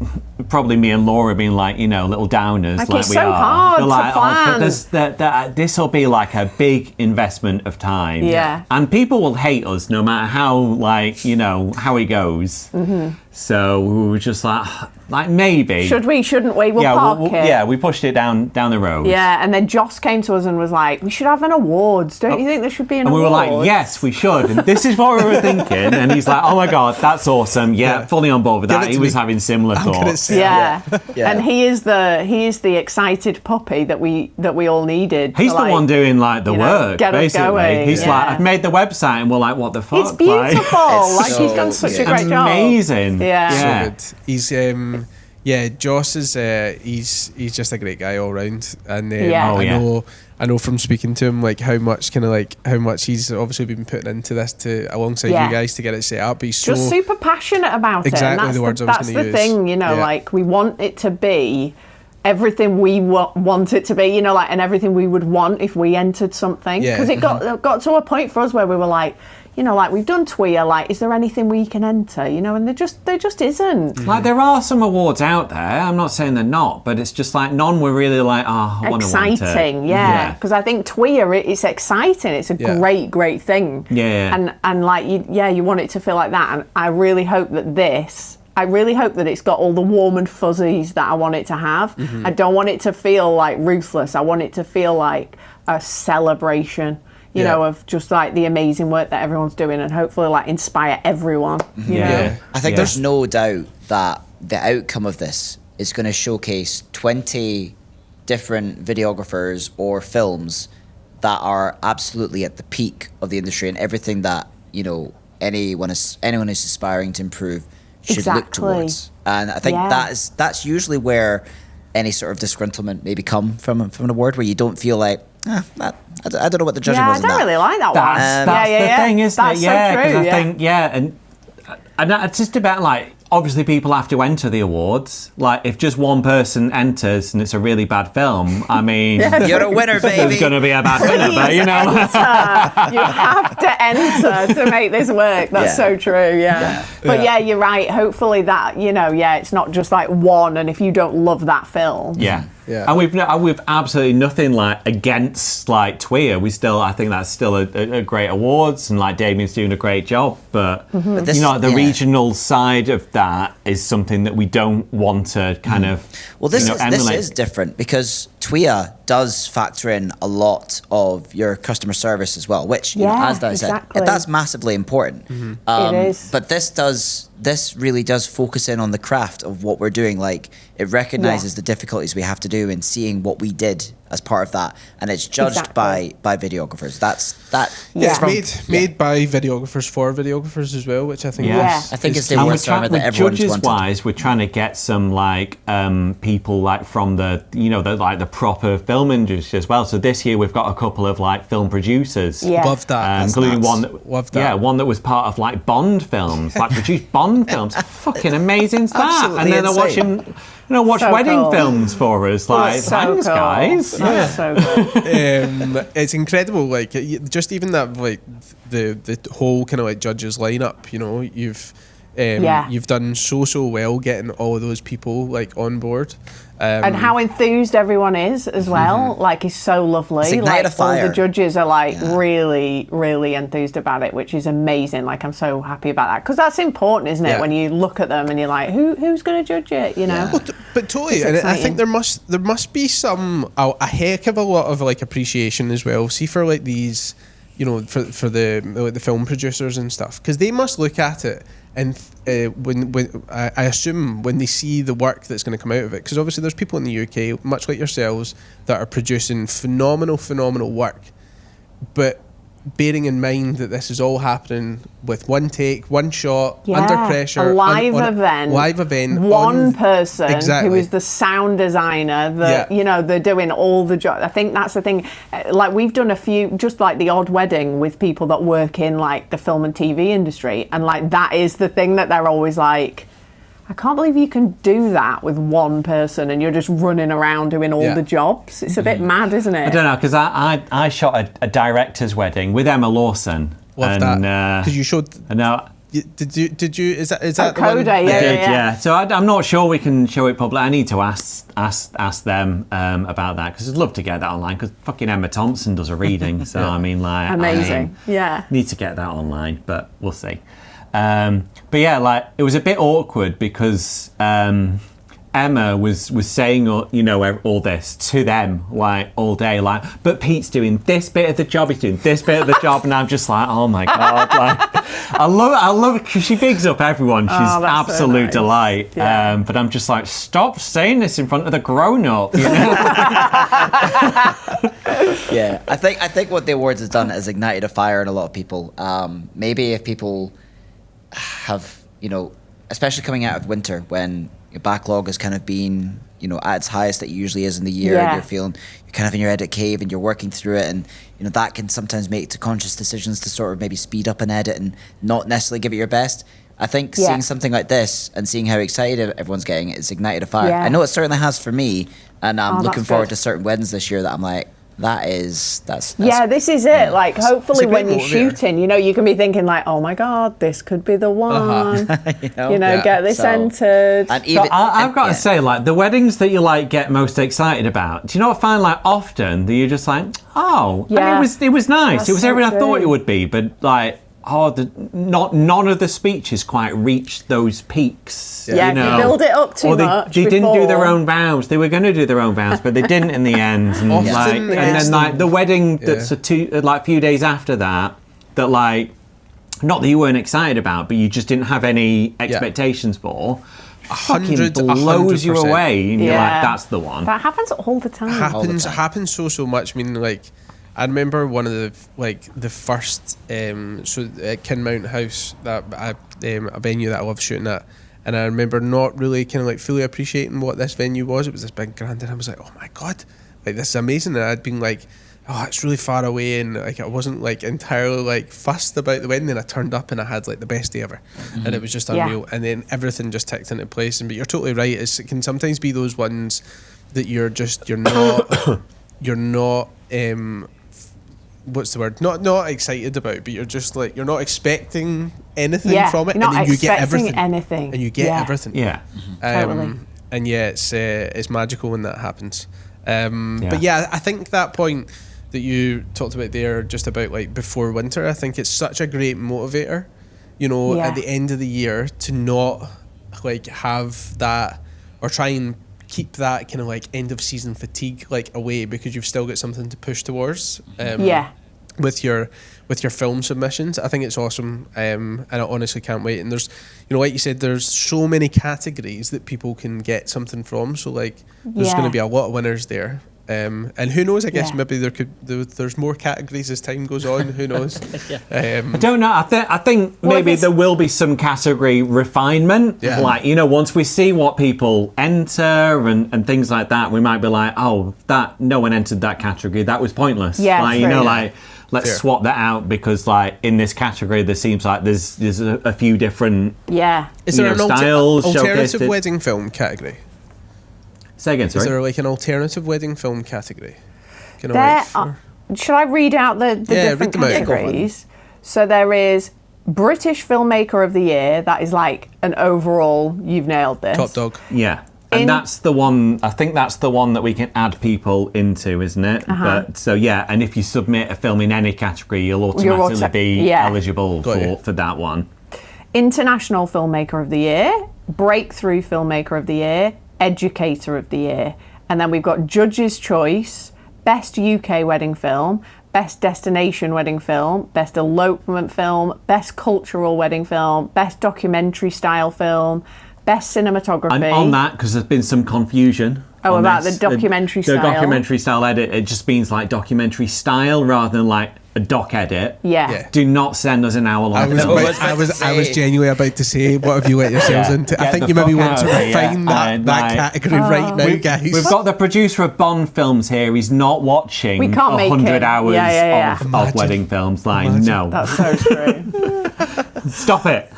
probably me and Laura being like, you know, little downers like it's we so are. hard like, to plan. But this will be like a big investment of time. Yeah. And people will hate us no matter how, like, you know, how it goes. Mm-hmm. So we were just like maybe. Should we, shouldn't we? We'll park it. Yeah, we pushed it down the road. Yeah, and then Joce came to us and was like, we should have an awards. Don't you think there should be an awards? And we awards? were like, yes, we should. And this is what we were thinking. And he's like, oh my God, that's awesome. Yeah, fully on board with that. He was having similar thoughts. Yeah. And he is the excited puppy that we all needed. He's the one doing like the work, get basically. Going. He's like, I've made the website, and we're like, what the fuck? It's beautiful. Like he's done such a great job. Amazing. Yeah. So good. He's Joce is he's just a great guy all round, and I know from speaking to him like how much he's obviously been putting into this alongside you guys to get it set up. He's just super passionate about it. Exactly the words I was going to use. That's the thing, you know, like we want it to be everything we want it to be, you know, like, and everything we would want if we entered something. Because it got to a point for us where we were like, you know, like we've done TWIA, like, is there anything we can enter? You know, and there just isn't. Like there are some awards out there. I'm not saying they're not, but it's just like none were really like, oh, I want to want it. Exciting, yeah. Because I think TWIA, it's exciting. It's a great thing. Yeah. And like, you want it to feel like that. And I really hope that it's got all the warm and fuzzies that I want it to have. Mm-hmm. I don't want it to feel like ruthless. I want it to feel like a celebration. You know, of just like the amazing work that everyone's doing, and hopefully like inspire everyone. You know? I think there's no doubt that the outcome of this is going to showcase 20 different videographers or films that are absolutely at the peak of the industry, and everything that, you know, anyone who's aspiring to improve should look towards. And I think that's usually where any sort of disgruntlement maybe come from an award, where you don't feel like, I don't know what the judging was. I don't really like that one. That's the thing, isn't it? Yeah, so true. I think, and it's just about like, obviously people have to enter the awards. Like if just one person enters and it's a really bad film, I mean, you're a winner, baby. There's going to be a bad winner, but you know, you have to enter to make this work. That's so true. But you're right. Hopefully that, you know, it's not just like one, and if you don't love that film, and we've absolutely nothing like against like TWIA. I think that's still a great awards, and like Damien's doing a great job. But this, you know, the regional side of that is something that we don't want to kind of. Well, this is different because TWIA does factor in a lot of your customer service as well, which, you know, as I said, that's massively important. Mm-hmm. It is. But this really does focus in on the craft of what we're doing. Like it recognizes the difficulties we have to do in seeing what we did as part of that, and it's judged by videographers. It's made by videographers for videographers as well, which I think I think it's the awards that everyone's judges wanted. wise, we're trying to get some people from the proper film industry as well. So this year we've got a couple of film producers. Love that. Including one that was part of Bond films, produced Bond films. Fucking amazing that. And then they're watch wedding films for us. Thanks, guys. That's so cool. It's incredible. Just even that, the whole kind of judges lineup. You've done so well getting all of those people on board. And how enthused everyone is as well. It's so lovely. It's ignited a fire. All the judges are really, really enthused about it, which is amazing. I'm so happy about that, because that's important, isn't it? When you look at them and you're like, who's going to judge it? Well, but totally, and I think there must be a heck of a lot of appreciation as well. See, for these, for the film producers and stuff, because they must look at it. And when I assume when they see the work that's going to come out of it, because obviously there's people in the UK, much like yourselves, that are producing phenomenal work, but bearing in mind that this is all happening with one take, one shot, under pressure, a live event, one person who is the sound designer, they're doing all the job. I think that's the thing. We've done a few, just the odd wedding with people that work in the film and TV industry, and that is the thing that they're always like, I can't believe you can do that with one person and you're just running around doing all the jobs. It's a bit mad, isn't it? I don't know, because I shot a director's wedding with Emma Lawson. Love that. Because you showed... Did you? Is that the one? Yeah. So I'm not sure we can show it publicly. I need to ask them about that, because I'd love to get that online, because fucking Emma Thompson does a reading. So amazing. Need to get that online, but we'll see. But it was a bit awkward because Emma was saying all this to them all day, but Pete's doing this bit of the job, he's doing this bit of the job, and I'm just oh my god, I love it, because she bigs up everyone. She's absolute delight. But I'm just stop saying this in front of the grown-up. Yeah, I think what the awards has done is ignited a fire in a lot of people. Maybe if people have, especially coming out of winter when your backlog has kind of been, at its highest that it usually is in the year, and you're kind of in your edit cave and you're working through it, and that can sometimes make conscious decisions to sort of maybe speed up an edit and not necessarily give it your best. I think seeing something like this and seeing how excited everyone's getting, it's ignited a fire. I know it certainly has for me, and I'm looking forward to certain weddings this year that I'm like, that's this is it. Hopefully when you're shooting, you can be thinking oh my god, this could be the one. Get this entered. And even, I've got to say, the weddings that you get most excited about, do you not find often that you're just and it was nice. That's it was everything I thought it would be, but none of the speeches quite reached those peaks. They build it up too much. They didn't do their own vows. They were going to do their own vows, but they didn't in the end. And and then the wedding that's a few days after that not that you weren't excited about, but you just didn't have any expectations for. Fucking blows you away, and you're that's the one. That happens all the time. Happens so much. I mean, I remember one of the first at Kinmount House, that a venue that I love shooting at, and I remember not really kind of fully appreciating what this venue was. It was this big grand, and I was oh my god, this is amazing. And I'd been it's really far away, and I wasn't entirely fussed about the wedding. And I turned up and I had the best day ever, and it was just unreal. And then everything just ticked into place. But you're totally right. It can sometimes be those ones that you're not what's the word? Not excited about, but you're just you're not expecting anything from it, and then you get everything. And you get everything. Yeah. Totally. And it's magical when that happens. But I think that point that you talked about there, just about before winter, I think it's such a great motivator, at the end of the year, to not have that, or try and keep that kind of end of season fatigue away, because you've still got something to push towards. With your film submissions. I think it's awesome, and I honestly can't wait. And there's, like you said, there's so many categories that people can get something from. So there's going to be a lot of winners there. And who knows? I guess maybe there's more categories as time goes on. Who knows? I don't know. I think maybe there will be some category refinement. Yeah. Like, you know, once we see what people enter and things like that, we might be like, oh, that no one entered that category. That was pointless. Yeah, like, true. you know, like let's Fair. swap that out because, like, in this category, there seems like there's a few different Is there an styles alternative showcased. wedding film category? Say again, Is sorry. there like an alternative wedding film category? Can I There wait for- should I read out the different read them out. categories? So there is British Filmmaker of the Year. That is like an overall, you've nailed this. Top dog. Yeah. And that's the one, I think that's the one that we can add people into, isn't it? But so, yeah, and if you submit a film in any category, you'll automatically be eligible for that one. International Filmmaker of the Year, Breakthrough Filmmaker of the Year, Educator of the Year. And then we've got Judge's Choice, Best UK Wedding Film, Best Destination Wedding Film, Best Elopement Film, Best Cultural Wedding Film, Best Documentary Style Film, Best Cinematography. And on that, because there's been some confusion. Oh, on about this, the documentary style? The documentary style edit, it just means like documentary style rather than like a doc edit. Yeah. Do not send us an hour-long film. I was genuinely about to say, what have you let yourselves into? I Get think the you maybe fuck want to out of here, refine that like, category right now, guys. We've got the producer of Bond films here. He's not watching We can't make 100 him. hours of Imagine. wedding films. Like, no. That's so true. Stop it.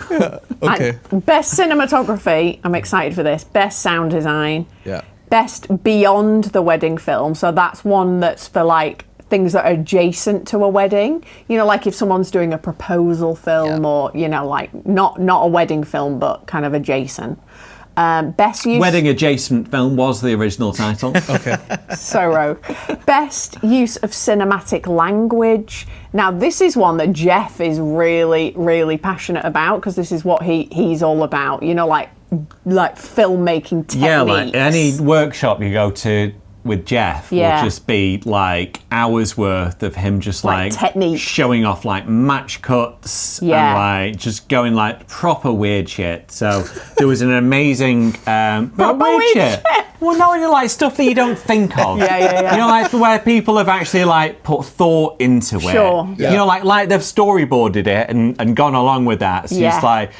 Okay. And Best Cinematography, I'm excited for this. Best Sound Design. Yeah. Best Beyond the Wedding Film. So that's one that's for like things that are adjacent to a wedding. You know, like if someone's doing a proposal film or, you know, like not a wedding film, but kind of adjacent. Best use... Wedding adjacent film was the original title. Okay. So rogue. Best use of cinematic language. Now, this is one that Jeff is really, really passionate about because this is what he's all about. You know, like filmmaking techniques. Yeah, like any workshop you go to with Jeff will just be like hours worth of him just like technique, showing off like match cuts and like just going like proper weird shit. So there was an amazing Proper weird shit. Well, no, you like stuff that you don't think of. Yeah. You know, like where people have actually like put thought into it. Sure. You know, like they've storyboarded it and gone along with that. So it's like,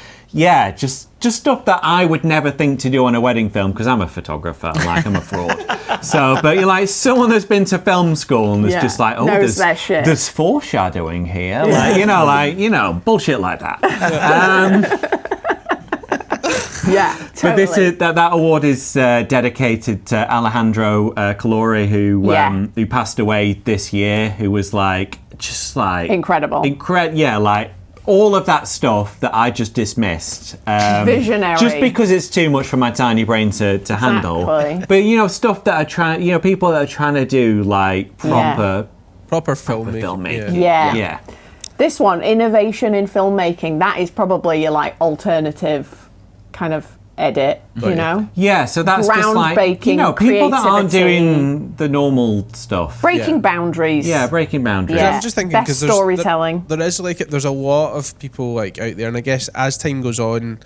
just stuff that I would never think to do on a wedding film because I'm a photographer, like I'm a fraud. So, but you're like someone that's been to film school and there's just like, oh, there's foreshadowing here, like you know, bullshit like that. Yeah, totally. But this is that award is dedicated to Alejandro Calori, who passed away this year. Who was like just like incredible. Yeah, like all of that stuff that I just dismissed. Visionary. Just because it's too much for my tiny brain to handle. But you know, stuff that are trying, you know, people that are trying to do like proper filmmaking. Yeah. This one, innovation in filmmaking, that is probably your like alternative kind of edit, you know? Yeah, so that's just like, you know, people that aren't doing the normal stuff. Breaking boundaries. Yeah, breaking boundaries. Yeah. I'm just thinking because Best storytelling. There's a lot of people like out there, and I guess as time goes on,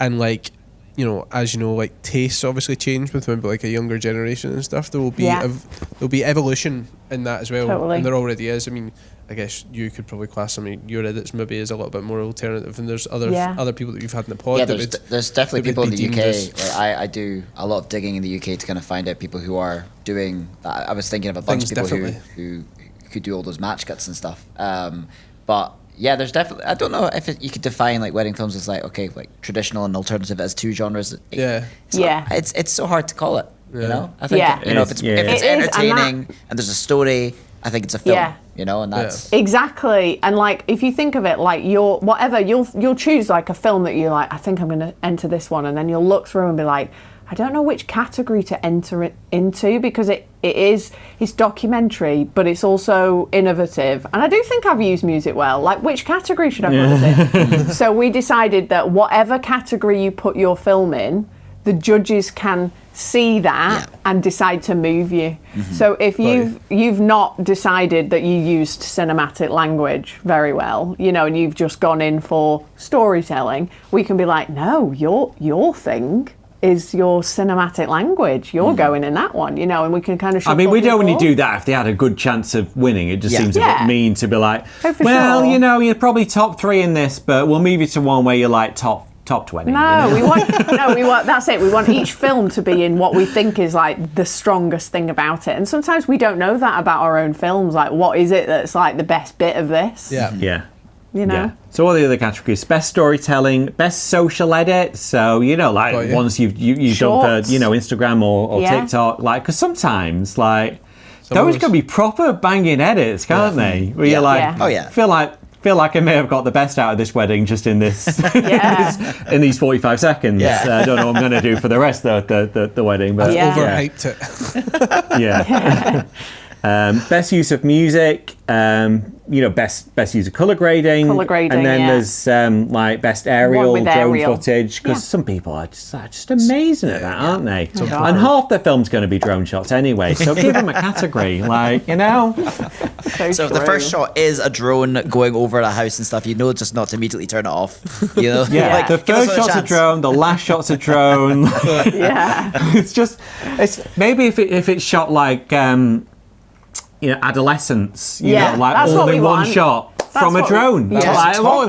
and like, you know, as you know, like tastes obviously change with maybe like a younger generation and stuff. There will be there'll be evolution in that as well, Totally. and there already is. I mean, I guess you could probably class some of your edits maybe as a little bit more alternative, and there's other people that you've had in the pod. Yeah, there's definitely people in the UK. as- Like I do a lot of digging in the UK to kind of find out people who are doing. I was thinking of a bunch of people who could do all those match cuts and stuff. But yeah, there's definitely. I don't know if you could define like wedding films as like like traditional and alternative as two genres. It's so hard to call it. You know, I think you know if it's entertaining and there's a story, I think it's a film. Yeah. You know, and that's exactly. And like if you think of it like you'll choose like a film that you like, I think I'm going to enter this one, and then you'll look through and be like, I don't know which category to enter it into because it's documentary, but it's also innovative. And I do think I've used music well. Like, which category should I put it in? So we decided that whatever category you put your film in, the judges can see that and decide to move you. So if you've not decided that you used cinematic language very well, you know, and you've just gone in for storytelling, we can be like, no, your thing is your cinematic language. You're going in that one, you know, and we can kind of. I mean, we'd only do that if they had a good chance of winning. It just seems a bit mean to be like, well, sure. you know, you're probably top 3 in this, but we'll move you to one where you're like top 20. No, you know? we want. That's it. We want each film to be in what we think is like the strongest thing about it. And sometimes we don't know that about our own films. Like, what is it that's like the best bit of this? Yeah. You know. Yeah. So all the other categories: best storytelling, best social edit. So you know, like ones you've done for Instagram or TikTok. Like, because sometimes like those can be proper banging edits, can't they? Where you're like, feel like I may have got the best out of this wedding just in this, in these 45 seconds. I don't know what I'm going to do for the rest of the wedding, but overhyped it. Best use of music, best use of colour grading, and then there's like best aerial drone footage, because some people are just amazing at that, aren't they? And half their film's going to be drone shots anyway, so give them a category, like, you know. So if the first shot is a drone going over a house and stuff, you know, just not to immediately turn it off. You know, like the first shot's a drone, the last shot's a drone. It's maybe if it's shot like. Adolescence, you know, like all in one shot from a drone. It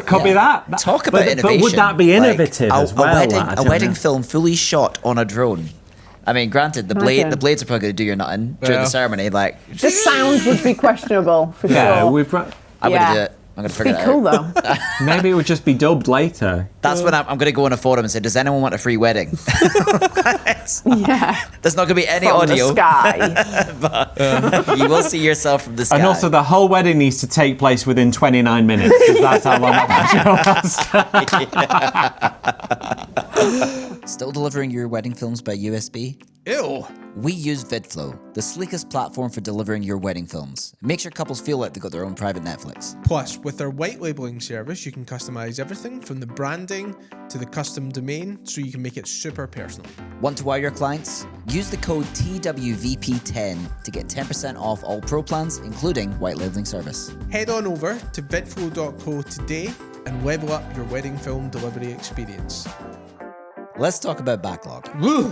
could be that. Talk about innovation. But would that be innovative as well? A wedding film fully shot on a drone. I mean, granted, the blades are probably going to do your nutting during the ceremony. Like, the sound would be questionable for sure. I'm going to do it. I'm going to figure it out. Be cool though. Maybe it would just be dubbed later. That's when I'm going to go on a forum and say, does anyone want a free wedding? There's not going to be any from audio. The sky. But you will see yourself from the sky. And also the whole wedding needs to take place within 29 minutes, because that's how long that lasts. Still delivering your wedding films by USB? Ew. We use VidFlow, the sleekest platform for delivering your wedding films. It makes your couples feel like they've got their own private Netflix. Plus, with their white labeling service, you can customize everything from the branding to the custom domain, so you can make it super personal. Want to wow your clients? Use the code TWVP10 to get 10% off all pro plans, including white labeling service. Head on over to vidflow.co today and level up your wedding film delivery experience. Let's talk about backlog. Woo!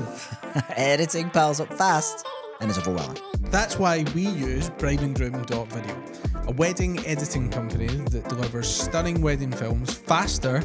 Editing piles up fast and is overwhelming. That's why we use brideandgroom.video, a wedding editing company that delivers stunning wedding films faster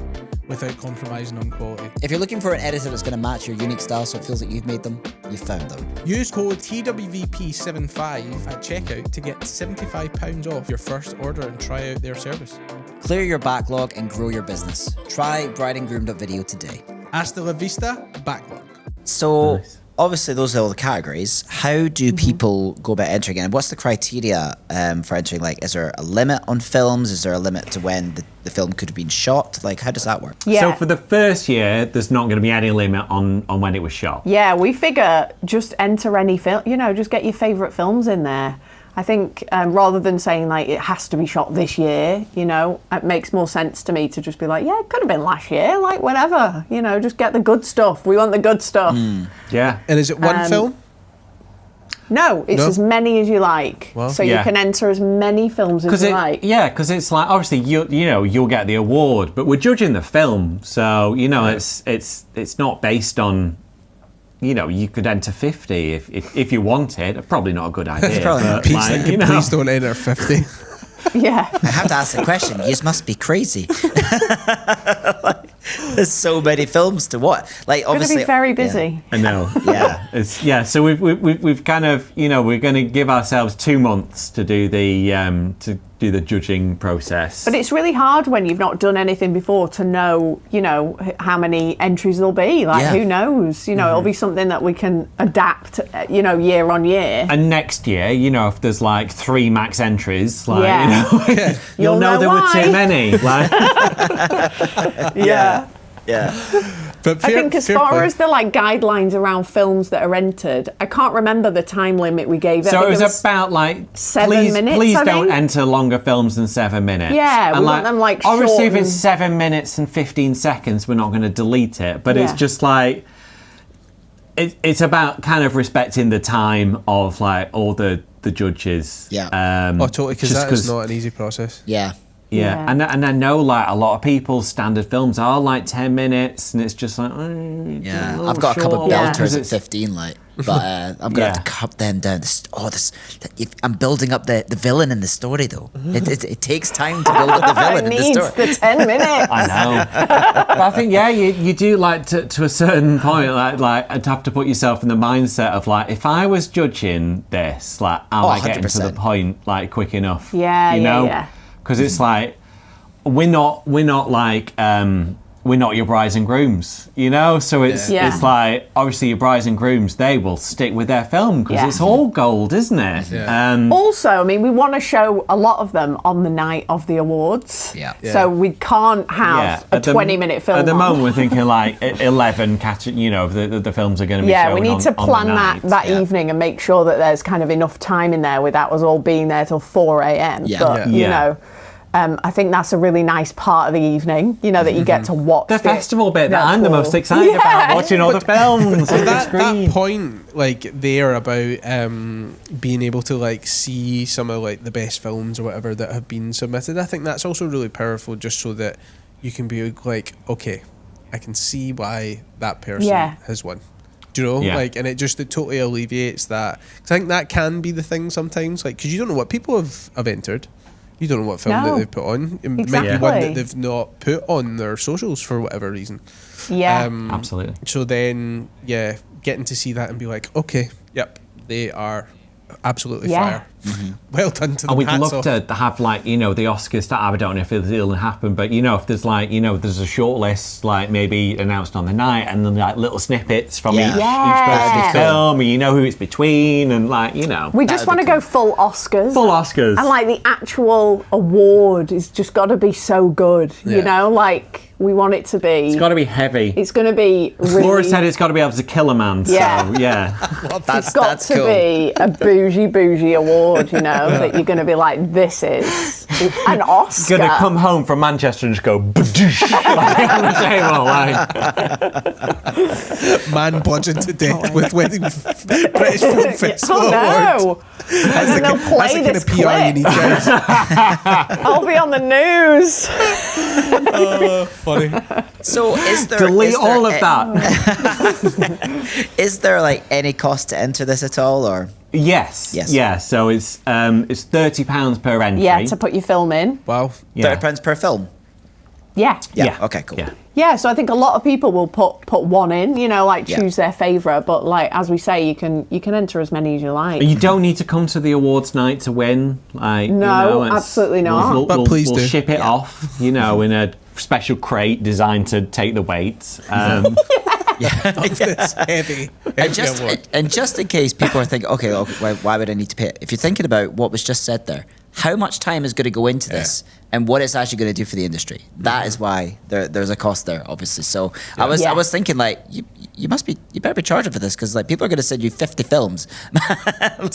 without compromising on quality. If you're looking for an editor that's going to match your unique style so it feels like you've made them, you've found them. Use code TWVP75 at checkout to get £75 off your first order and try out their service. Clear your backlog and grow your business. Try brideandgroom.video today. Hasta la vista, backlog. So, obviously, those are all the categories. How do people go about entering it? And what's the criteria for entering? Like, is there a limit on films? Is there a limit to when the film could have been shot? Like, how does that work? So for the first year, there's not going to be any limit on when it was shot. Yeah, we figure just enter any film, just get your favourite films in there. I think rather than saying like it has to be shot this year, it makes more sense to me to just be like, yeah, it could have been last year, like whatever, just get the good stuff. We want the good stuff. Yeah. And is it one film? No, it's as many as you like. Well, so you can enter as many films as you like. Yeah, because it's like, obviously you'll get the award, but we're judging the film, so it's not based on. You could enter 50 if you want it. Probably not a good idea. Please don't enter 50. Yeah. I have to ask the question. You must be crazy. There's so many films to watch. Like, obviously, going to be very busy. I know. Yeah. So we've kind of we're going to give ourselves 2 months to do the judging process. But it's really hard when you've not done anything before to know, how many entries there'll be. Like, who knows? It'll be something that we can adapt, year on year. And next year, if there's like 3 max entries, like, you'll know there why. were too many. Like, Yeah. But I think as far as the guidelines around films that are entered, I can't remember the time limit we gave. So it was about 7 minutes. Please don't enter longer films than 7 minutes. Yeah, we want them obviously short if it's 7 minutes and 15 seconds, we're not going to delete it. But it's just it's about kind of respecting the time of all the judges. Yeah. Totally, because that is not an easy process. Yeah. Yeah. And I know like a lot of people's standard films are like 10 minutes, and it's just like, I've got a couple of belters at 15, like, but I'm gonna have to cut them down. I'm building up the villain in the story, though. It takes time to build up the villain in the story. It needs the 10 minutes. I know. But I think, you do like to a certain point, like I'd have to put yourself in the mindset of like, if I was judging this, like, am I getting to the point like quick enough? Yeah, you know? Yeah. Because it's like we're not like we're not your brides and grooms, you know. So it's like obviously your brides and grooms, they will stick with their film because it's all gold, isn't it? Yeah. Also, I mean, we want to show a lot of them on the night of the awards. Yeah. So we can't have a 20-minute film. At the moment, we're thinking like 11 the films are going to be. Yeah, we need to plan that evening and make sure that there's kind of enough time in there without us all being there till 4 a.m. But you know. I think that's a really nice part of the evening, you know, that you get to watch the festival bit that I'm the most excited about, watching all the films. That point, like, there about being able to like see some of like the best films or whatever that have been submitted, I think that's also really powerful, just so that you can be like, okay, I can see why that person has won. Do you know? Like, and it totally alleviates that. 'Cause I think that can be the thing sometimes, like, because you don't know what people have entered. You don't know what film that they've put on. It might be one that they've not put on their socials for whatever reason. Yeah. Absolutely. So then, getting to see that and be like, okay, they are absolutely fire. Mm-hmm. Well done to them. And we'd love to have, like, you know, the Oscars that I don't know if it'll happen, but, you know, if there's like, you know, there's a short list, like maybe announced on the night, and then like little snippets from each specific film, and you know who it's between, and like, you know. We just want to go full Oscars. Full Oscars. And like the actual award is just got to be so good, you know, like we want it to be. It's got to be heavy. It's going to be really. Laura said it's got to be able to kill a man. Yeah. So, yeah. It's got to be a bougie award, you know, that you're going to be like, this is an Oscar. Going to come home from Manchester and just go badoosh, like, on the table, like. Man bludgeoned to death with winning British Film Festival Award. That's the kind of PR you need, guys. I'll be on the news. Funny. So is there delete all of that? Is there like any cost to enter this at all, or? Yes. Yeah. So it's £30 per entry. Yeah, to put your film in. Wow. £30 per film. Yeah. Okay. Cool. Yeah, so I think a lot of people will put one in, you know, like choose their favourite. But like as we say, you can enter as many as you like. You don't need to come to the awards night to win. Like, no, you know, absolutely not. But please we'll do. ship it off, you know, in a special crate designed to take the weight. It's heavy. And just in case people are thinking, okay, why would I need to pay it? If you're thinking about what was just said there, how much time is going to go into this and what it's actually going to do for the industry? That is why there's a cost there, obviously. So I was thinking, like, you better be charging for this, because like people are going to send you 50 films.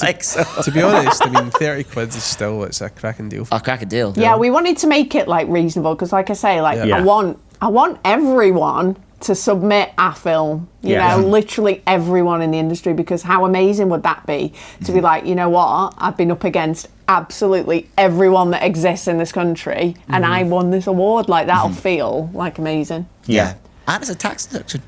Like, so. To be honest, I mean, 30 quid is still, it's a cracking deal. A cracking deal. Yeah, we wanted to make it like reasonable, because like I say, like I want everyone to submit a film, you know, literally everyone in the industry, because how amazing would that be to be like, you know what, I've been up against absolutely everyone that exists in this country and I won this award. Like, that'll feel like amazing. Yeah. And it's a tax deduction.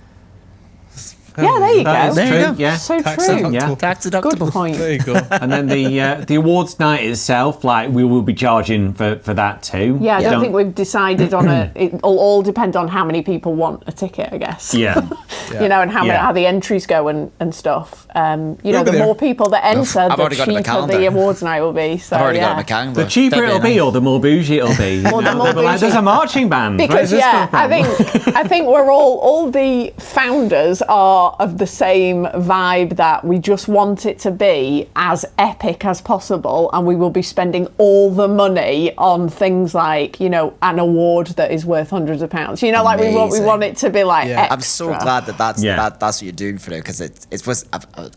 Yeah, there you go. There you go. Yeah. So Tax true. deductible. Tax deductible. Good point. There you go. And then the awards night itself, like, we will be charging for that too. Yeah, I don't think we've decided on it'll all depend on how many people want a ticket, I guess. Yeah. You know, and how the entries go and stuff. You know, the more people that enter, the cheaper the awards night will be. So, I've already got it in my calendar. The cheaper it'll be, or the more bougie it'll be. Well, the more like, there's a marching band. Because I think we're all the founders are of the same vibe, that we just want it to be as epic as possible, and we will be spending all the money on things like, you know, an award that is worth hundreds of pounds. You know, like we want it to be like extra. I'm so glad that's what you're doing for it, because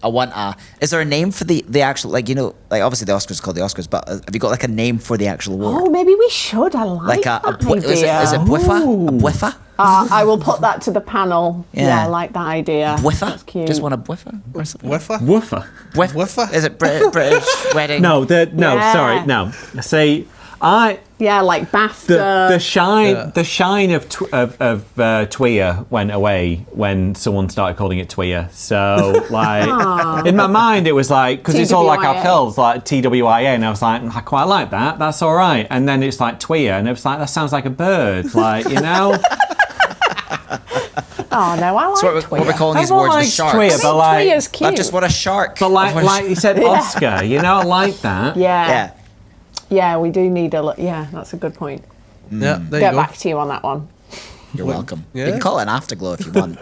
I want is there a name for the actual, like, you know, like obviously the Oscars are called the Oscars, but have you got like a name for the actual award? Oh, maybe we should. I like that idea. Is it Boissin? A Boissin? I will put that to the panel. Yeah, I like that idea. Boissin? That's cute. Just want a Boissin? Woofer? Woofer? Is it British wedding? Sorry, no. See, Yeah, like BAFTA. The shine of Tweer went away when someone started calling it Tweer. So, like, in my mind, it was like, because it's all like our pills, like TWIA, and I was like, I quite like that. That's all right. And then it's like Tweer, and it was like, that sounds like a bird, like, you know. Oh no, I like So what we're calling these words the sharks. Tweer, but like, Tweer's cute. I just want a shark. but like you said, Oscar, you know, I like that. Yeah. Yeah, we do need a look. Yeah, that's a good point. Yeah, there Get you go. back to you on that one. You're welcome. Yeah. You can call it an afterglow if you want.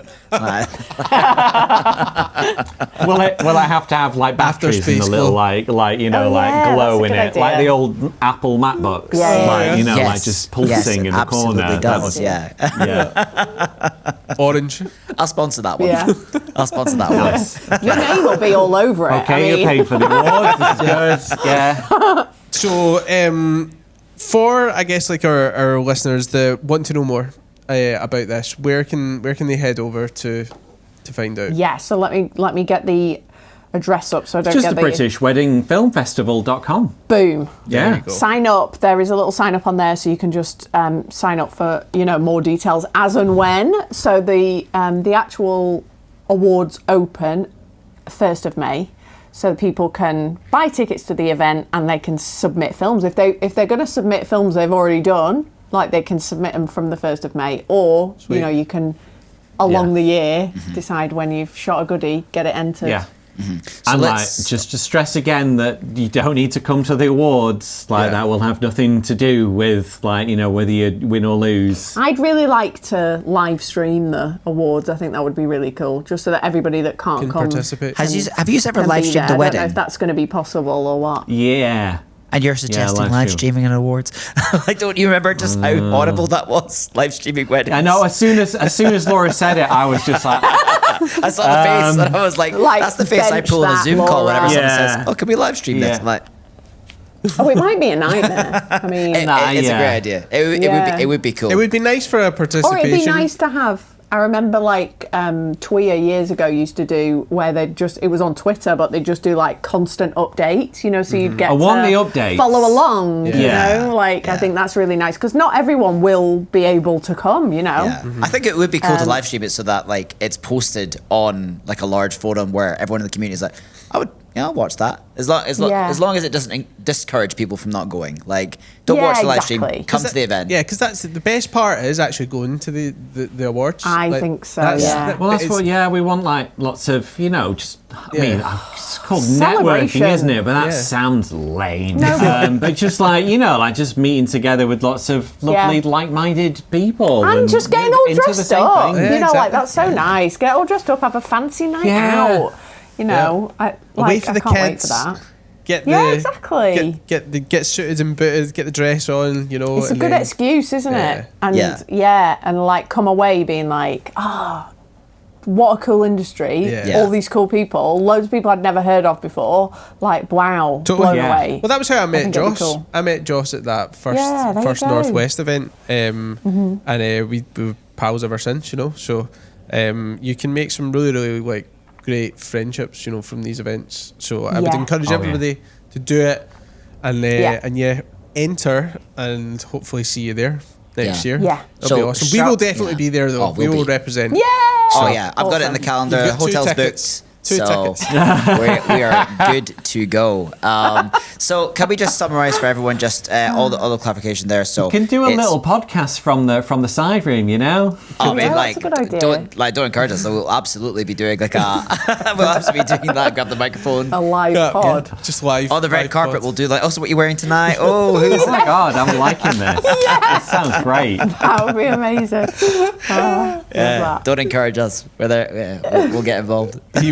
Will it have to have like batteries and a space little glow. like you know Oh, like yeah, glow that's in a it, good like idea. the old Apple MacBooks, Yeah, like you know, Yes. like just pulsing in the absolutely corner. does. Yeah. Yeah. Orange. I'll sponsor that one. Yeah. I'll sponsor that one. Nice. Your name will be all over it. Okay, you're paying for the awards. This is good. Yeah. So, for I guess like our listeners that want to know more about this, where can they head over to find out? Yeah, so let me get the address up so I don't Just get the British Wedding Filmfestival.com. Boom. Yeah. There you go. Sign up. There is a little sign up on there, so you can just sign up for more details as and when. So the actual awards open 1st of May, so people can buy tickets to the event and they can submit films if they're going to submit films they've already done. Like they can submit them from the 1st of May, or Sweet. you can along the year decide when you've shot a goodie, get it entered. Yeah. So And like, let's- just to stress again that you don't need to come to the awards. Like Yeah. that will have nothing to do with whether you win or lose. I'd really like to live stream the awards. I think that would be really cool, just so that everybody that can't Can come participate. Have you ever can live be streamed there. the I don't know wedding? if that's going to be possible or what. Yeah. And you're suggesting live live stream. streaming an awards? Like, don't you remember just how horrible that was? Live streaming weddings. I know. As soon as Laura said it, I was just like, I saw the face and I was like, that's the face I bench pull in a that, Zoom call whenever Laura. someone Yeah. says, "Oh, can we live stream this?" Yeah. I'm like, Oh, it might be a nightmare. I mean, it's a great idea. It would be cool. It would be nice for a or participation. it'd be nice to have. I remember like Tweer years ago used to do where it was on Twitter, but they just do like constant updates, so you'd get I want to the updates. follow along, Yeah. I think that's really nice because not everyone will be able to come, Yeah. I think it would be cool to live stream it so that like it's posted on like a large forum where everyone in the community is like, I'll watch that as long as it doesn't discourage people from not going. Like, don't watch the live stream, exactly. come to the event. Yeah, because that's the best part is actually going to the awards. I think so, that's- yeah. well, that's it's- what. We want like lots of it's called Celebration. networking, isn't it? But that Yeah. sounds lame. No. But just like just meeting together with lots of lovely, like-minded people, And just getting all into the dressed same up. thing. Yeah, Like exactly. that's so nice. Get all dressed up, have a fancy night Yeah. out. I Away for the can't wait kids. for that. Get the, Yeah, exactly. Get suited and booted, get the dress on, It's a and good then- excuse, isn't Yeah. it? And and like come away being like, what a cool industry. Yeah. All these cool people, loads of people I'd never heard of before. Like, wow, Totally. blown Yeah. away. Well, that was how I met think it'd be Joce. cool. I met Joce at that first Yeah, there you go. Northwest event, and we were pals ever since. So you can make some really, really like great friendships, from these events. So I would Yeah. encourage Oh, everybody to do it, and Yeah. enter, and hopefully see you there next Yeah. year. Yeah. That'll be So awesome. We shout- will definitely yeah. be there though. Oh, we we'll will be. represent. Yeah. Oh yeah, I've got it in the Awesome. calendar. You've got two Hotels tickets. booked. Two So tickets. we are good to go. So can we just summarize for everyone just all the clarification there? So You can do a it's- little podcast from the side room, I mean, Yeah, like, that's a good idea. don't encourage us. So we'll absolutely be doing like we'll absolutely be doing that. Grab the microphone. A live pod. Just live. On the red live carpet, pod. we'll do like, so what you wearing tonight? Oh, who's Oh my god, I'm liking this. This sounds great. That would be amazing. Love that. Don't encourage us. We'll get involved. He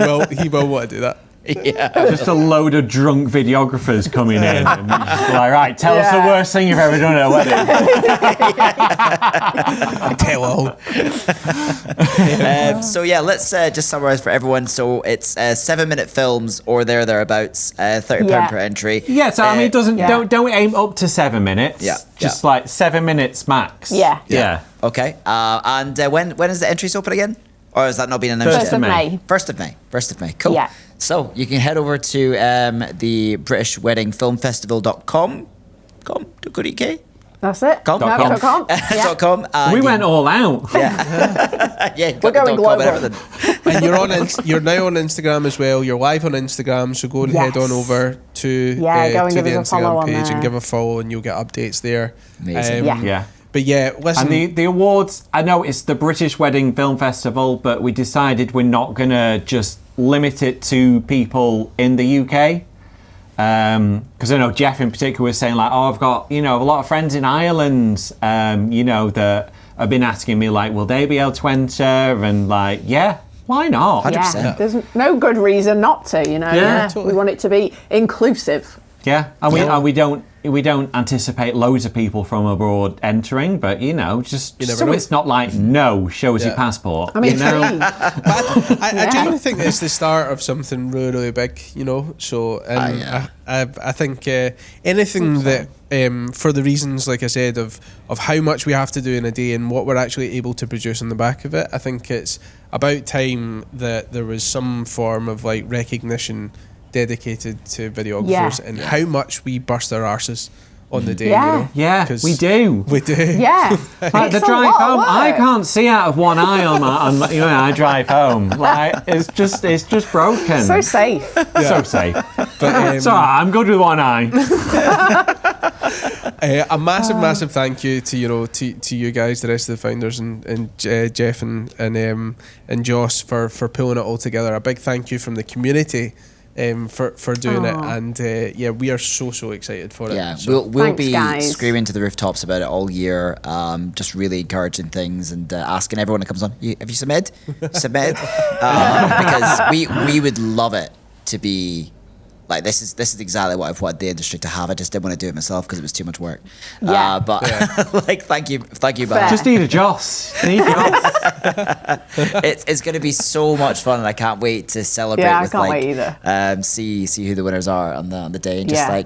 will want to do that. Yeah. Just a load of drunk videographers coming in and just like, right, tell us the Yeah. worst thing you've ever done at a wedding. Tell all. So yeah, let's just summarize for everyone. So it's 7-minute films or thereabouts, £30 Yeah. per entry. Yeah, so I mean, it doesn't Yeah. don't aim up to 7 minutes. Yeah, just like 7 minutes max. Yeah. yeah. Okay. And when is the entries open again? Or has that not been announced First yet? First of May. May. 1st of May. 1st of May. Cool. Yeah. So you can head over to the British Wedding Filmfestival.com. .co.uk. That's it. .com. .com. Yeah. .com. We went all out. Yeah, We're going global. And you're now on Instagram as well. You're live on Instagram, so go and head on over to go and to give the us a follow Instagram on page there. and give a follow, and you'll get updates there. Amazing. Yeah. But yeah, listen. And the awards, I know it's the British Wedding Film Festival, but we decided we're not going to just limit it to people in the UK. Because I know Jeff in particular was saying like, I've got, a lot of friends in Ireland, that have been asking me like, will they be able to enter? And like, yeah, why not? 100%. Yeah, there's no good reason not to, Yeah, We want it to be inclusive. Yeah, and we don't anticipate loads of people from abroad entering, but just so know. it's not like show us your passport. I'm intrigued. I genuinely think it's the start of something really, really big, So, I think anything that, for the reasons, like I said, of how much we have to do in a day and what we're actually able to produce on the back of it, I think it's about time that there was some form of like recognition dedicated to videographers and how much we burst our arses on the day. Yeah, 'Cause we do. We do. Yeah. Like the drive home, I can't see out of one eye on my I drive home. Like it's just broken. So safe. So safe. But, It's alright, I'm good with one eye. a massive thank you to you guys, the rest of the founders, and Jeff and Joce for pulling it all together. A big thank you from the community. For doing it, and we are so excited for it. Yeah, so. we'll Thanks, be guys. screaming to the rooftops about it all year. Just really encouraging things and asking everyone that comes on, have you submitted? Because we would love it to be like this is exactly what I've wanted the industry to have. I just didn't want to do it myself because it was too much work. But thank you, man. Just need a Joce. It's going to be so much fun, and I can't wait to celebrate. Yeah, I with can't wait either. See who the winners are on the day, and just so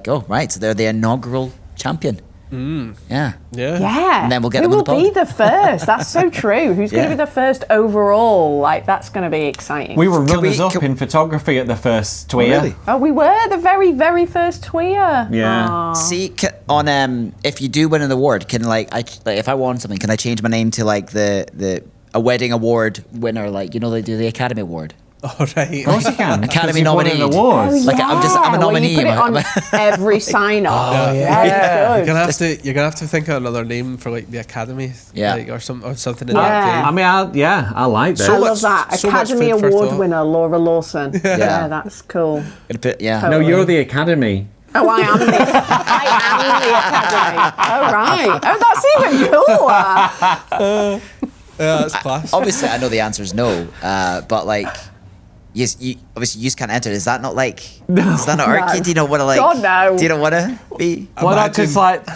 they're the inaugural champion. Yeah. And then we'll get Who them on will the pod. be the first? That's so true. Who's going to be the first overall? Like, that's going to be exciting. We were runners-up in photography at the first TWIA. Really? Oh, we were the very, very first TWIA. Yeah. Aww. See, on if you do win an award, can if I won something, can I change my name to like a wedding award winner? Like they do the Academy Award. All right. Of course you can. Academy Because you've won nominee. an award. Oh, Like, I'm a nominee. Well, you put it on every sign-off. You're gonna have to think of another name for like the Academy, or something in that I mean, I like that. I love that. so much Academy food for Award thought. winner, Laura Lawson. Yeah, that's cool. No, you're the Academy. Oh, I am the Academy. Oh, right. Oh, that's even cooler. that's class. Obviously, I know the answer is no, but like, you obviously you just can't enter. Is that not like? No. Is that not arcade? Do you don't want to like? God, no. Do you don't want to be? Well, that's just like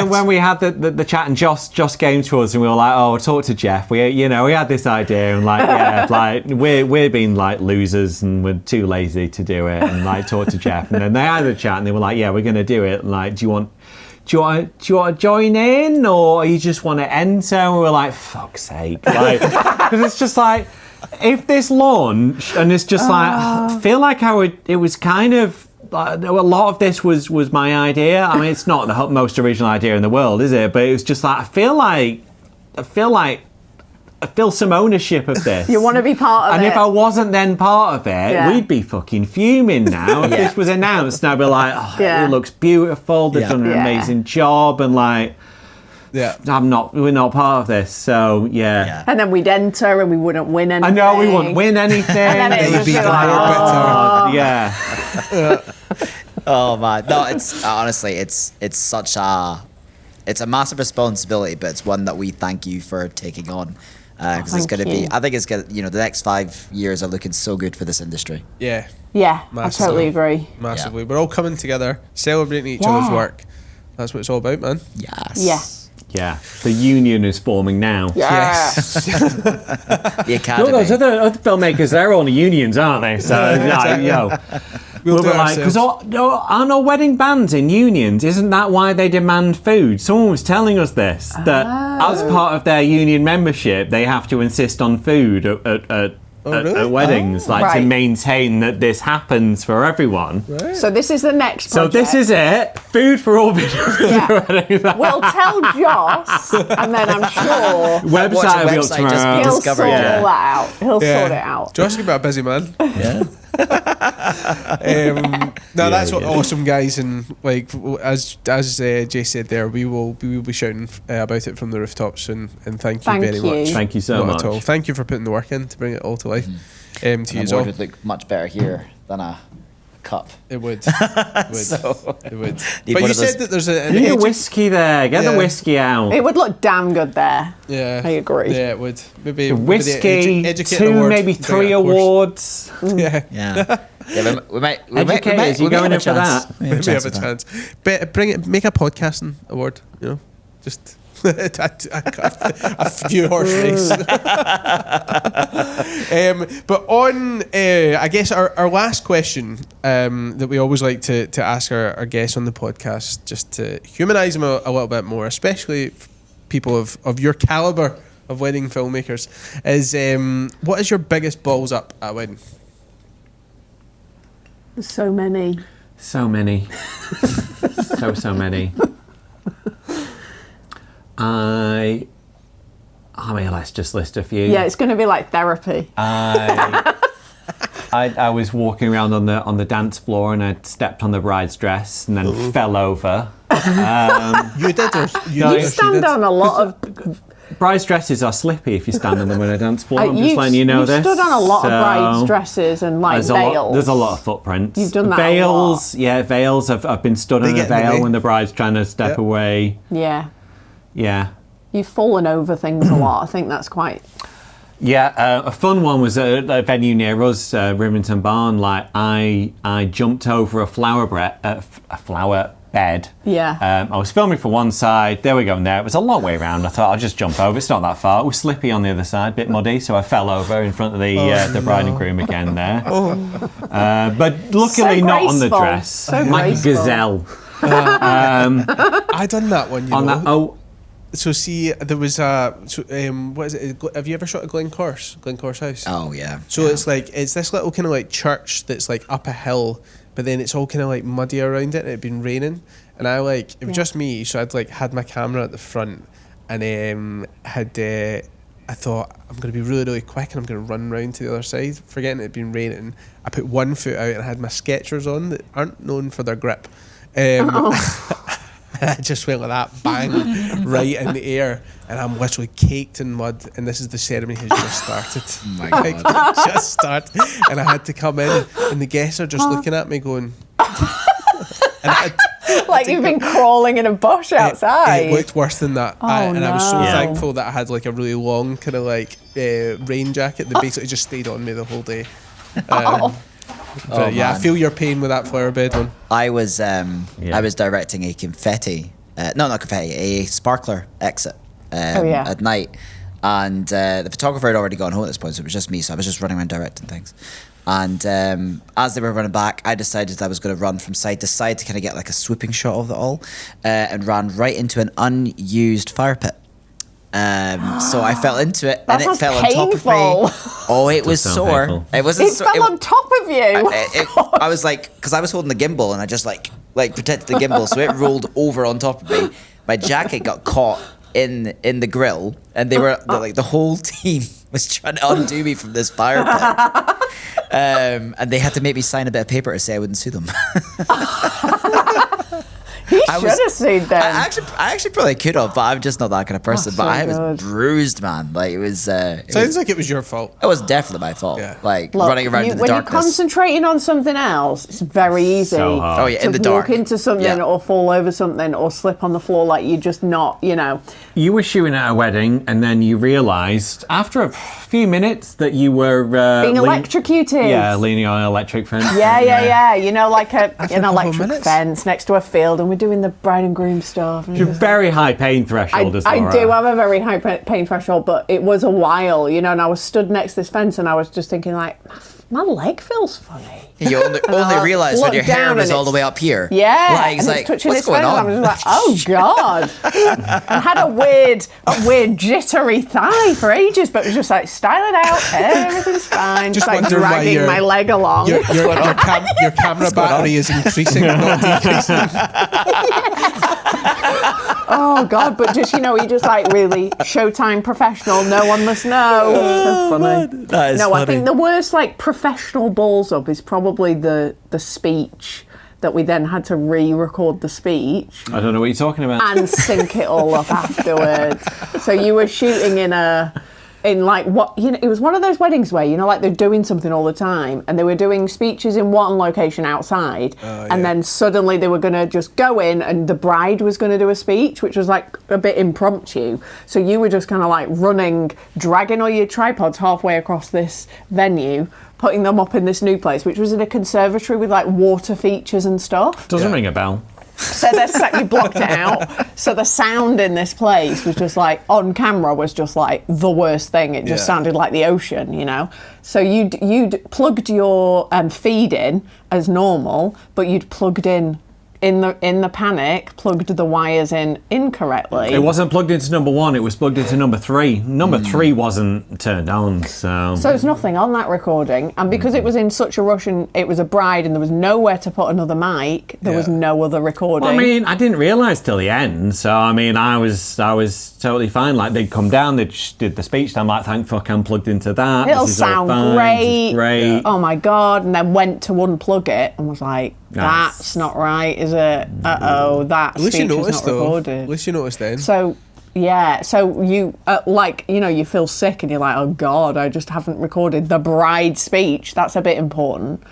when we had the chat and Joss came to us and we were like, oh, talk to Jeff. We had this idea and like we're being like losers and we're too lazy to do it and like talk to Jeff. And then they had a chat and they were like, yeah, we're gonna do it. And like, do you want to join in or you just want to enter? And we were like, fuck's sake, like, because it's just like. If this launched and it's just like, I feel like it was kind of, a lot of this was my idea. I mean, it's not the most original idea in the world, is it? But it was just like, I feel some ownership of this. You want to be part of it. And if I wasn't then part of it, we'd be fucking fuming now. If this was announced, and I'd be like, it looks beautiful, they've done an amazing job, and like, we're not part of this, so And then we'd enter and we wouldn't win anything. I know we wouldn't win anything. And then it'd be just even like, more bitter. Yeah. Oh man, no, it's honestly, it's such a massive responsibility, but it's one that we thank you for taking on. Because it's going to be, I think it's going to, the next 5 years are looking so good for this industry. Yeah, I totally agree. massively. We're all coming together, celebrating each other's work. That's what it's all about, man. Yes. Yeah, the union is forming now. Yes. The Academy. Look, those other filmmakers, they're all unions, aren't they? So, we'll be like, because aren't all wedding bands in unions? Isn't that why they demand food? Someone was telling us this, that as part of their union membership, they have to insist on food at at weddings, to maintain that this happens for everyone. Right. So this is the next So project. this is it. Food for all videos. We'll tell Joce, and then I'm sure Watch Website a will be up website, tomorrow. just he'll discover sort it. all that out. He'll sort it out. Josh, you're a busy man. Yeah. No, that's yeah. awesome, guys, and as Jay said there, we will be shouting about it from the rooftops, and thank you very much. Thank you so Not much. at all. Thank you for putting the work in to bring it all to life. To An you award all. would look much better here than a cup. It would. It would. So, It would. need But one you of those- said that there's an Need a edu- whiskey there. Get Yeah. the whiskey out. It would look damn good there. Yeah, I agree. Yeah, it would. Maybe The whiskey, educated 2, award. maybe Bring 3 it, of course. awards. Yeah. Yeah. Yeah, we might. Educators, you going in for that? We Maybe have a chance. Bring it. Make a podcasting award. You know, just a few horse race. But on, I guess our last question that we always like to ask our guests on the podcast, just to humanise them a little bit more, especially people of your calibre of wedding filmmakers, is what is your biggest balls up at a wedding? There's so many. So many. so many. I mean, let's just list a few. Yeah, it's going to be like therapy. I was walking around on the dance floor and I stepped on the bride's dress and then fell over. You did, or No, You she stand on a lot of. Bride's dresses are slippy if you stand on them on a dance floor. I'm just you've- letting you know you've this. stood on a lot of So, brides' dresses and like veils. There's a lot of footprints. You've done that Veils, yeah, veils. I've been stood They on a get in the veil way. when the bride's trying to step Yep. away. Yeah. Yeah. You've fallen over things a lot. I think that's quite. Yeah, a fun one was at a venue near us, Rivington Barn. Like I jumped over a flower bed. Yeah. I was filming for one side. There we go. And there it was a long way around. I thought I'll just jump over. It's not that far. It was slippy on the other side, a bit muddy, so I fell over in front of the bride and groom again there. But luckily So not on the graceful. dress, So like graceful. a gazelle. I done that one. You On know. that. Oh, So see, there was what is it? Have you ever shot at Glencorse House? Oh yeah. So it's this little kind of like church that's like up a hill, but then it's all kind of like muddy around it, and it'd been raining, and it was just me, so I'd had my camera at the front, and I thought I'm going to be really, really quick and I'm going to run round to the other side, forgetting it had been raining. I put one foot out and I had my Skechers on that aren't known for their grip. I just went like that, bang, right in the air, and I'm literally caked in mud, and this is the ceremony has just started. Oh my Like, God. it just started, and I had to come in, and the guests are just looking at me going, and Like you've been crawling in a bush outside. it looked worse than that. And I was so no. thankful that I had like a really long kind of like rain jacket that basically just stayed on me the whole day. But yeah, I man. feel your pain with that flower bed one. I was directing a confetti, not confetti, a sparkler exit at night, and the photographer had already gone home at this point, so it was just me. So I was just running around directing things, and as they were running back, I decided I was going to run from side to side to kind of get like a swooping shot of it all, and ran right into an unused fire pit. So I fell into it, and it sounds fell on top of painful. me. Oh, it was sound sore. painful. It wasn't. It fell on top of you. I was like, because I was holding the gimbal, and I just like protected the gimbal, so it rolled over on top of me. My jacket got caught in the grill, and they were the whole team was trying to undo me from this fire pit, and they had to make me sign a bit of paper to say I wouldn't sue them. He should have sued them. I actually probably could have, but I'm just not that kind of person. Oh, but so I was good. bruised, man. Like it was. Sounds like it was your fault. It was definitely my fault. Yeah. Like Look, running around in the when darkness. you're concentrating on something else, it's very easy So hard. Oh yeah, to in the dark. walk into something Yeah. or fall over something or slip on the floor like you're just not, you were shooting at a wedding, and then you realised after a few minutes that you were being electrocuted. Yeah, leaning on an electric fence. Yeah. Like an couple of electric minutes. fence next to a field, and we're doing the bride and groom stuff. And It's a very high pain threshold as well. I do have a very high pain threshold, but it was a while, and I was stood next to this fence, and I was just thinking like, my leg feels funny. You only realise when your hair is all the way up here. Yeah, like, it's like, what's going on? I'm just like, oh God. I had a weird jittery thigh for ages, but it was just like, style it out, everything's fine. Just like dragging my leg along. Your camera battery is increasing, not decreasing. Oh God, but just, he just like really Showtime professional, no one must know. So funny. That is funny. I think the worst like professional balls up is probably the speech that we then had to re-record the speech. I don't know what you're talking about. And sync it all up afterwards. So you were shooting in like what, it was one of those weddings where, like they're doing something all the time and they were doing speeches in one location outside and then suddenly they were going to just go in and the bride was going to do a speech, which was like a bit impromptu. So you were just kind of like running, dragging all your tripods halfway across this venue, putting them up in this new place, which was in a conservatory with like water features and stuff. Doesn't ring a bell. So you blocked it out. So the sound in this place was just like, on camera was just like the worst thing. It just sounded like the ocean, So you'd plugged your feed in as normal, but you'd plugged in the panic, plugged the wires in incorrectly. It wasn't plugged into number 1, it was plugged into number 3. Number 3 wasn't turned on, so... So there's nothing on that recording, and because it was in such a rush and it was a bride and there was nowhere to put another mic, there was no other recording. Well, I mean, I didn't realise till the end, so I mean, I was totally fine. Like, they'd come down, they just did the speech, and I'm like, thank fuck I'm plugged into that. It'll sound great. Great. Oh my God, and then went to unplug it and was like, that's not right, is it? That speech was not recorded. At least you noticed then. So, so you, you feel sick and you're like, oh God, I just haven't recorded the bride speech. That's a bit important.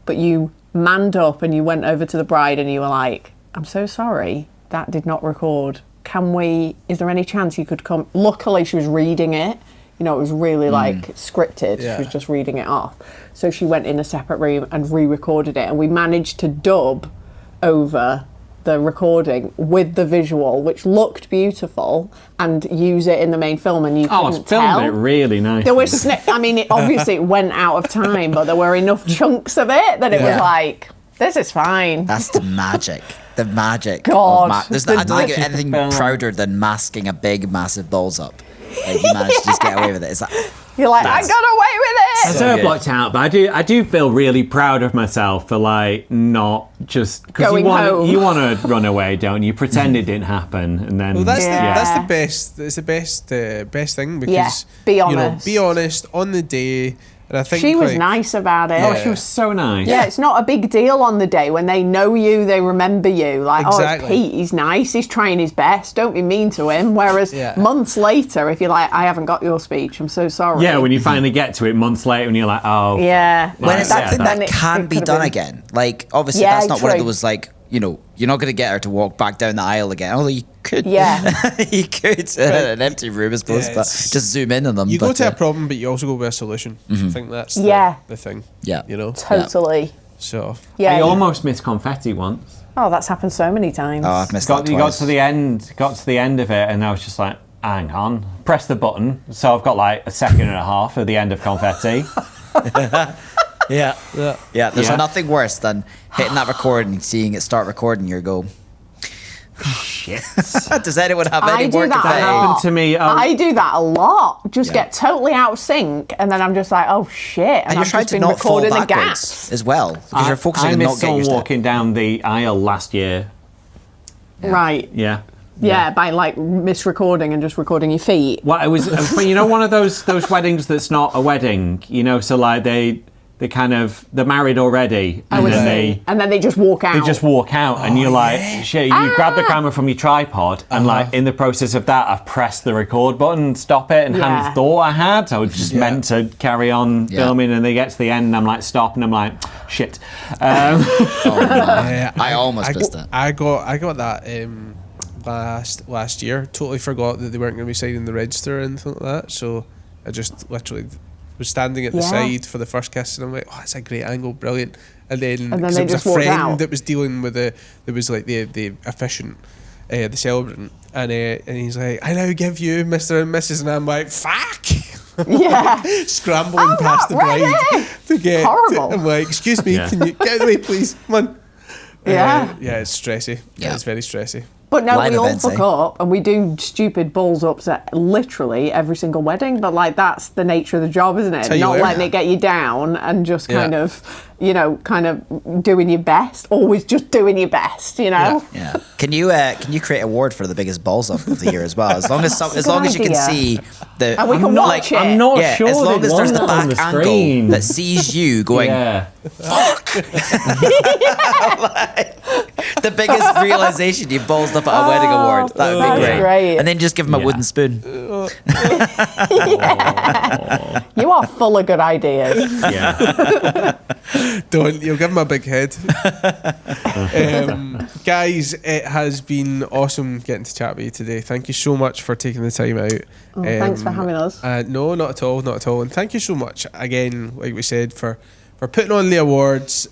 But you manned up and you went over to the bride and you were like, I'm so sorry, that did not record. Is there any chance you could come? Luckily, she was reading it. It was really scripted. Yeah. She was just reading it off. So she went in a separate room and re-recorded it. And we managed to dub over the recording with the visual, which looked beautiful, and use it in the main film. And you couldn't tell. I filmed it really nice. There was, obviously it went out of time, but there were enough chunks of it that it was like, this is fine. That's the magic. The magic. God. I don't think anything prouder than masking a big, massive balls up. Like, you managed to just get away with it. It's like, you're like, I got away with it. I sort of blocked out, but I do feel really proud of myself for like not just because you want to run away, don't you? Pretend it didn't happen, and then that's the best. It's the best thing because be honest. Be honest on the day. And I think she was nice about it. Oh, she was so nice. Yeah, it's not a big deal on the day when they know you, they remember you. Like, exactly. Oh, it's Pete, he's nice, he's trying his best, don't be mean to him. Whereas months later, if you're like, I haven't got your speech, I'm so sorry. Yeah, when you finally get to it months later and you're like, oh. Yeah. When it's that thing that can be done again. Like, obviously, that's not one of those, like, you're not going to get her to walk back down the aisle again. Although you could. Yeah. You could in an empty room, I suppose, but just zoom in on them. You go to a problem, but you also go with a solution. I think that's the thing. Yeah. Totally. Yeah. So. I almost missed confetti once. Oh, that's happened so many times. Oh, I've missed that twice. You got to the end of it, and I was just like, hang on. Press the button. So I've got like a second and a half at the end of confetti. Yeah. There's nothing worse than hitting that record and seeing it start recording. You go, shit. Does anyone have any more confetti? That happened to me. I do that a lot. Just get totally out of sync, and then I'm just like, oh shit. And you're trying to not fall backwards as well because you're focusing on not getting your step. walking down the aisle last year. Right. Yeah. Yeah, by like misrecording and just recording your feet. Well, it was one of those weddings that's not a wedding. So like they're married already, and then they just walk out. They just walk out, and you're like, shit. You grab the camera from your tripod, and like in the process of that, I've pressed the record button, stop it, and hadn't thought I had. I was just meant to carry on filming, and they get to the end, and I'm like, stop, and I'm like, shit. I almost missed it. I got that last year. Totally forgot that they weren't going to be signing the register or anything like that. So I just literally was standing at the side for the first kiss, and I'm like, oh, that's a great angle, brilliant. And then they it was just a friend out. that was dealing with the officiant, the celebrant, and he's like, I now give you Mr. and Mrs. and I'm like, fuck. Yeah. Scrambling past the bride to forget. Horrible. I'm like, excuse me, can you get out of the way, please? Come on. Yeah. Yeah, it's stressy. Yeah. It's very stressy. But no, Live we all events, fuck up and we do stupid balls ups at literally every single wedding. But like, that's the nature of the job, isn't it? Not letting it get you down and just kind of, kind of doing your best. Always just doing your best, Yeah. Can you create an award for the biggest balls up of the year as well? As long as you can see the. And we can watch it. I'm not sure. As long as there's the on back the angle screen that sees you going. Fuck. The biggest realization you ballsed up at a wedding award. That would be great. And then just give him a wooden spoon. You are full of good ideas. Yeah. You'll give him a big head. Guys, it has been awesome getting to chat with you today. Thank you so much for taking the time out. Thanks for having us. No, not at all. And thank you so much again, like we said, for putting on the awards.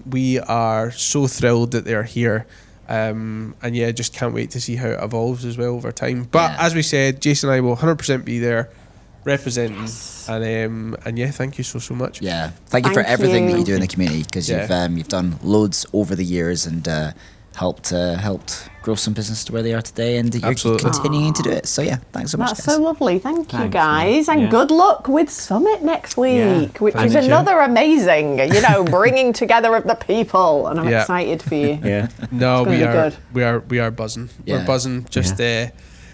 We are so thrilled that they're here. And yeah, just can't wait to see how it evolves as well over time. But as we said, Jason and I will 100% be there representing. And yeah, thank you so much. Yeah, thank you for everything that you do in the community, because you've done loads over the years and helped grow some business to where they are today, and you're continuing to do it. So yeah, thanks so much. That's so lovely. Thank you, guys, and good luck with Summit next week, which is another amazing, bringing together of the people, and I'm excited for you. Yeah, no, we are buzzing. Yeah. We're buzzing. Just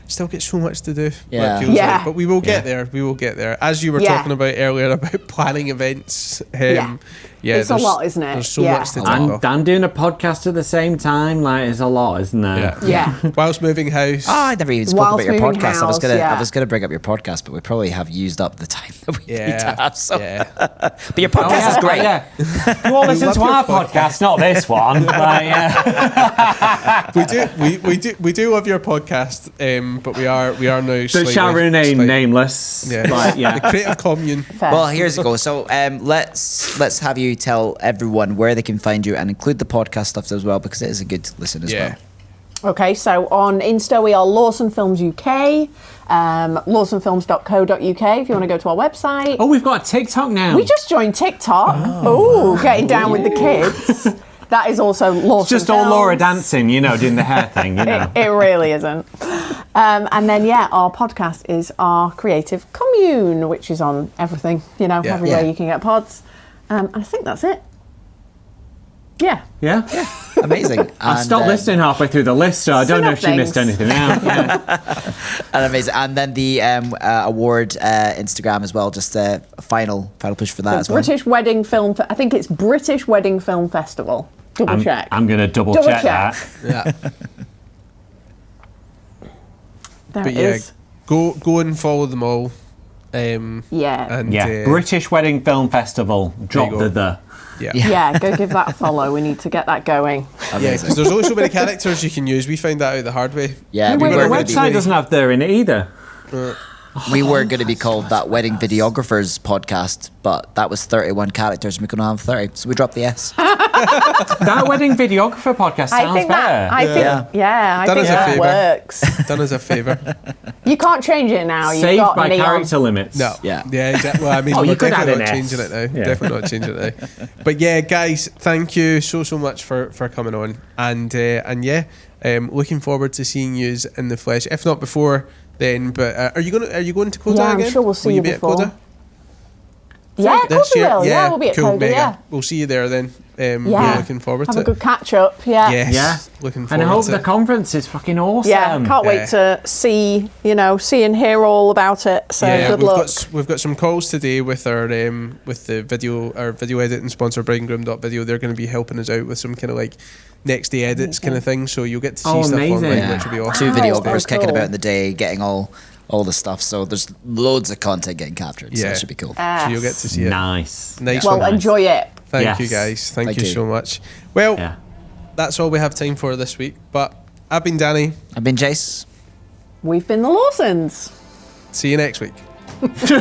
still get so much to do. Like, but we will get there. We will get there. As you were talking about earlier about planning events. It's a lot, isn't it? There's so much to do. And doing a podcast at the same time, like, it's a lot, isn't there? Yeah. Whilst moving house. Oh, I never even spoke about your podcast. I was gonna bring up your podcast, but we probably have used up the time that we need to have. So. But your podcast is great. You all listen to our podcast, not this one. We do love your podcast, but we are now. So shall remain nameless. Yeah. The creative commune. Well, here's it go. So let's have you tell everyone where they can find you, and include the podcast stuff as well, because it is a good listen as well. Okay, so on Insta we are Lawson Films UK, lawsonfilms.co.uk if you want to go to our website. Oh, we've got a TikTok now. We just joined TikTok. Oh, getting down with the kids. That is also Lawson It's just Films. all Laura dancing, doing the hair thing, It really isn't. And then, our podcast is our creative commune, which is on everything, everywhere you can get pods. And I think that's it. Yeah. Amazing. I stopped listening halfway through the list, so I don't know if she missed anything out. And amazing. And then the award Instagram as well, just a final push for that as well. British Wedding Film, I think it's British Wedding Film Festival. Double check. I'm going to double check that. Yeah. There it is. Go and follow them all. British Wedding Film Festival. Drop the. Yeah, go give that a follow. We need to get that going. Yeah, because there's only so many characters you can use. We found that out the hard way. Yeah, the website doesn't have there in it either. We were going to be called That Wedding Videographer's Podcast, but that was 31 characters and we couldn't have 30, so we dropped the S. That Wedding Videographer Podcast sounds better. I think that works. Done us a favour. You can't change it now. Saved by character limits. No. Yeah, exactly. Well, I mean, you we're could definitely add not an changing S. it now. Definitely not changing it now. But yeah, guys, thank you so much for coming on. And looking forward to seeing you in the flesh. If not before then, but are you going to Coda again? I'm sure we'll see you before. At Coda? Yeah, of course we will. Yeah, we'll be at Coda. Yeah, we'll see you there then. We're looking forward to it. Have a good catch up. Yeah. Yes. Yeah. Looking forward. And I hope the conference is fucking awesome. Yeah, can't wait to see and hear all about it. So good luck. We've got some calls today with our with the video editing sponsor Brideandgroom.video. They're going to be helping us out with some kind of like next day edits kind of thing. So you'll get to see stuff online, which will be awesome. 2 videographers kicking about in the day, getting all the stuff. So there's loads of content getting captured. So it should be cool. So you'll get to see it. Nice. Well, enjoy it. Thank you guys. Thank you so much. Well, that's all we have time for this week. But I've been Danny. I've been Jace. We've been the Lawsons. See you next week. His face.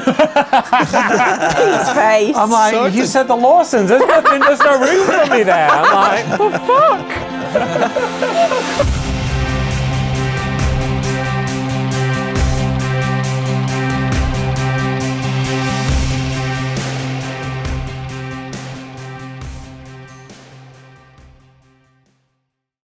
I'm like, you said the Lawsons. There's no room for me there. I'm like, what the fuck?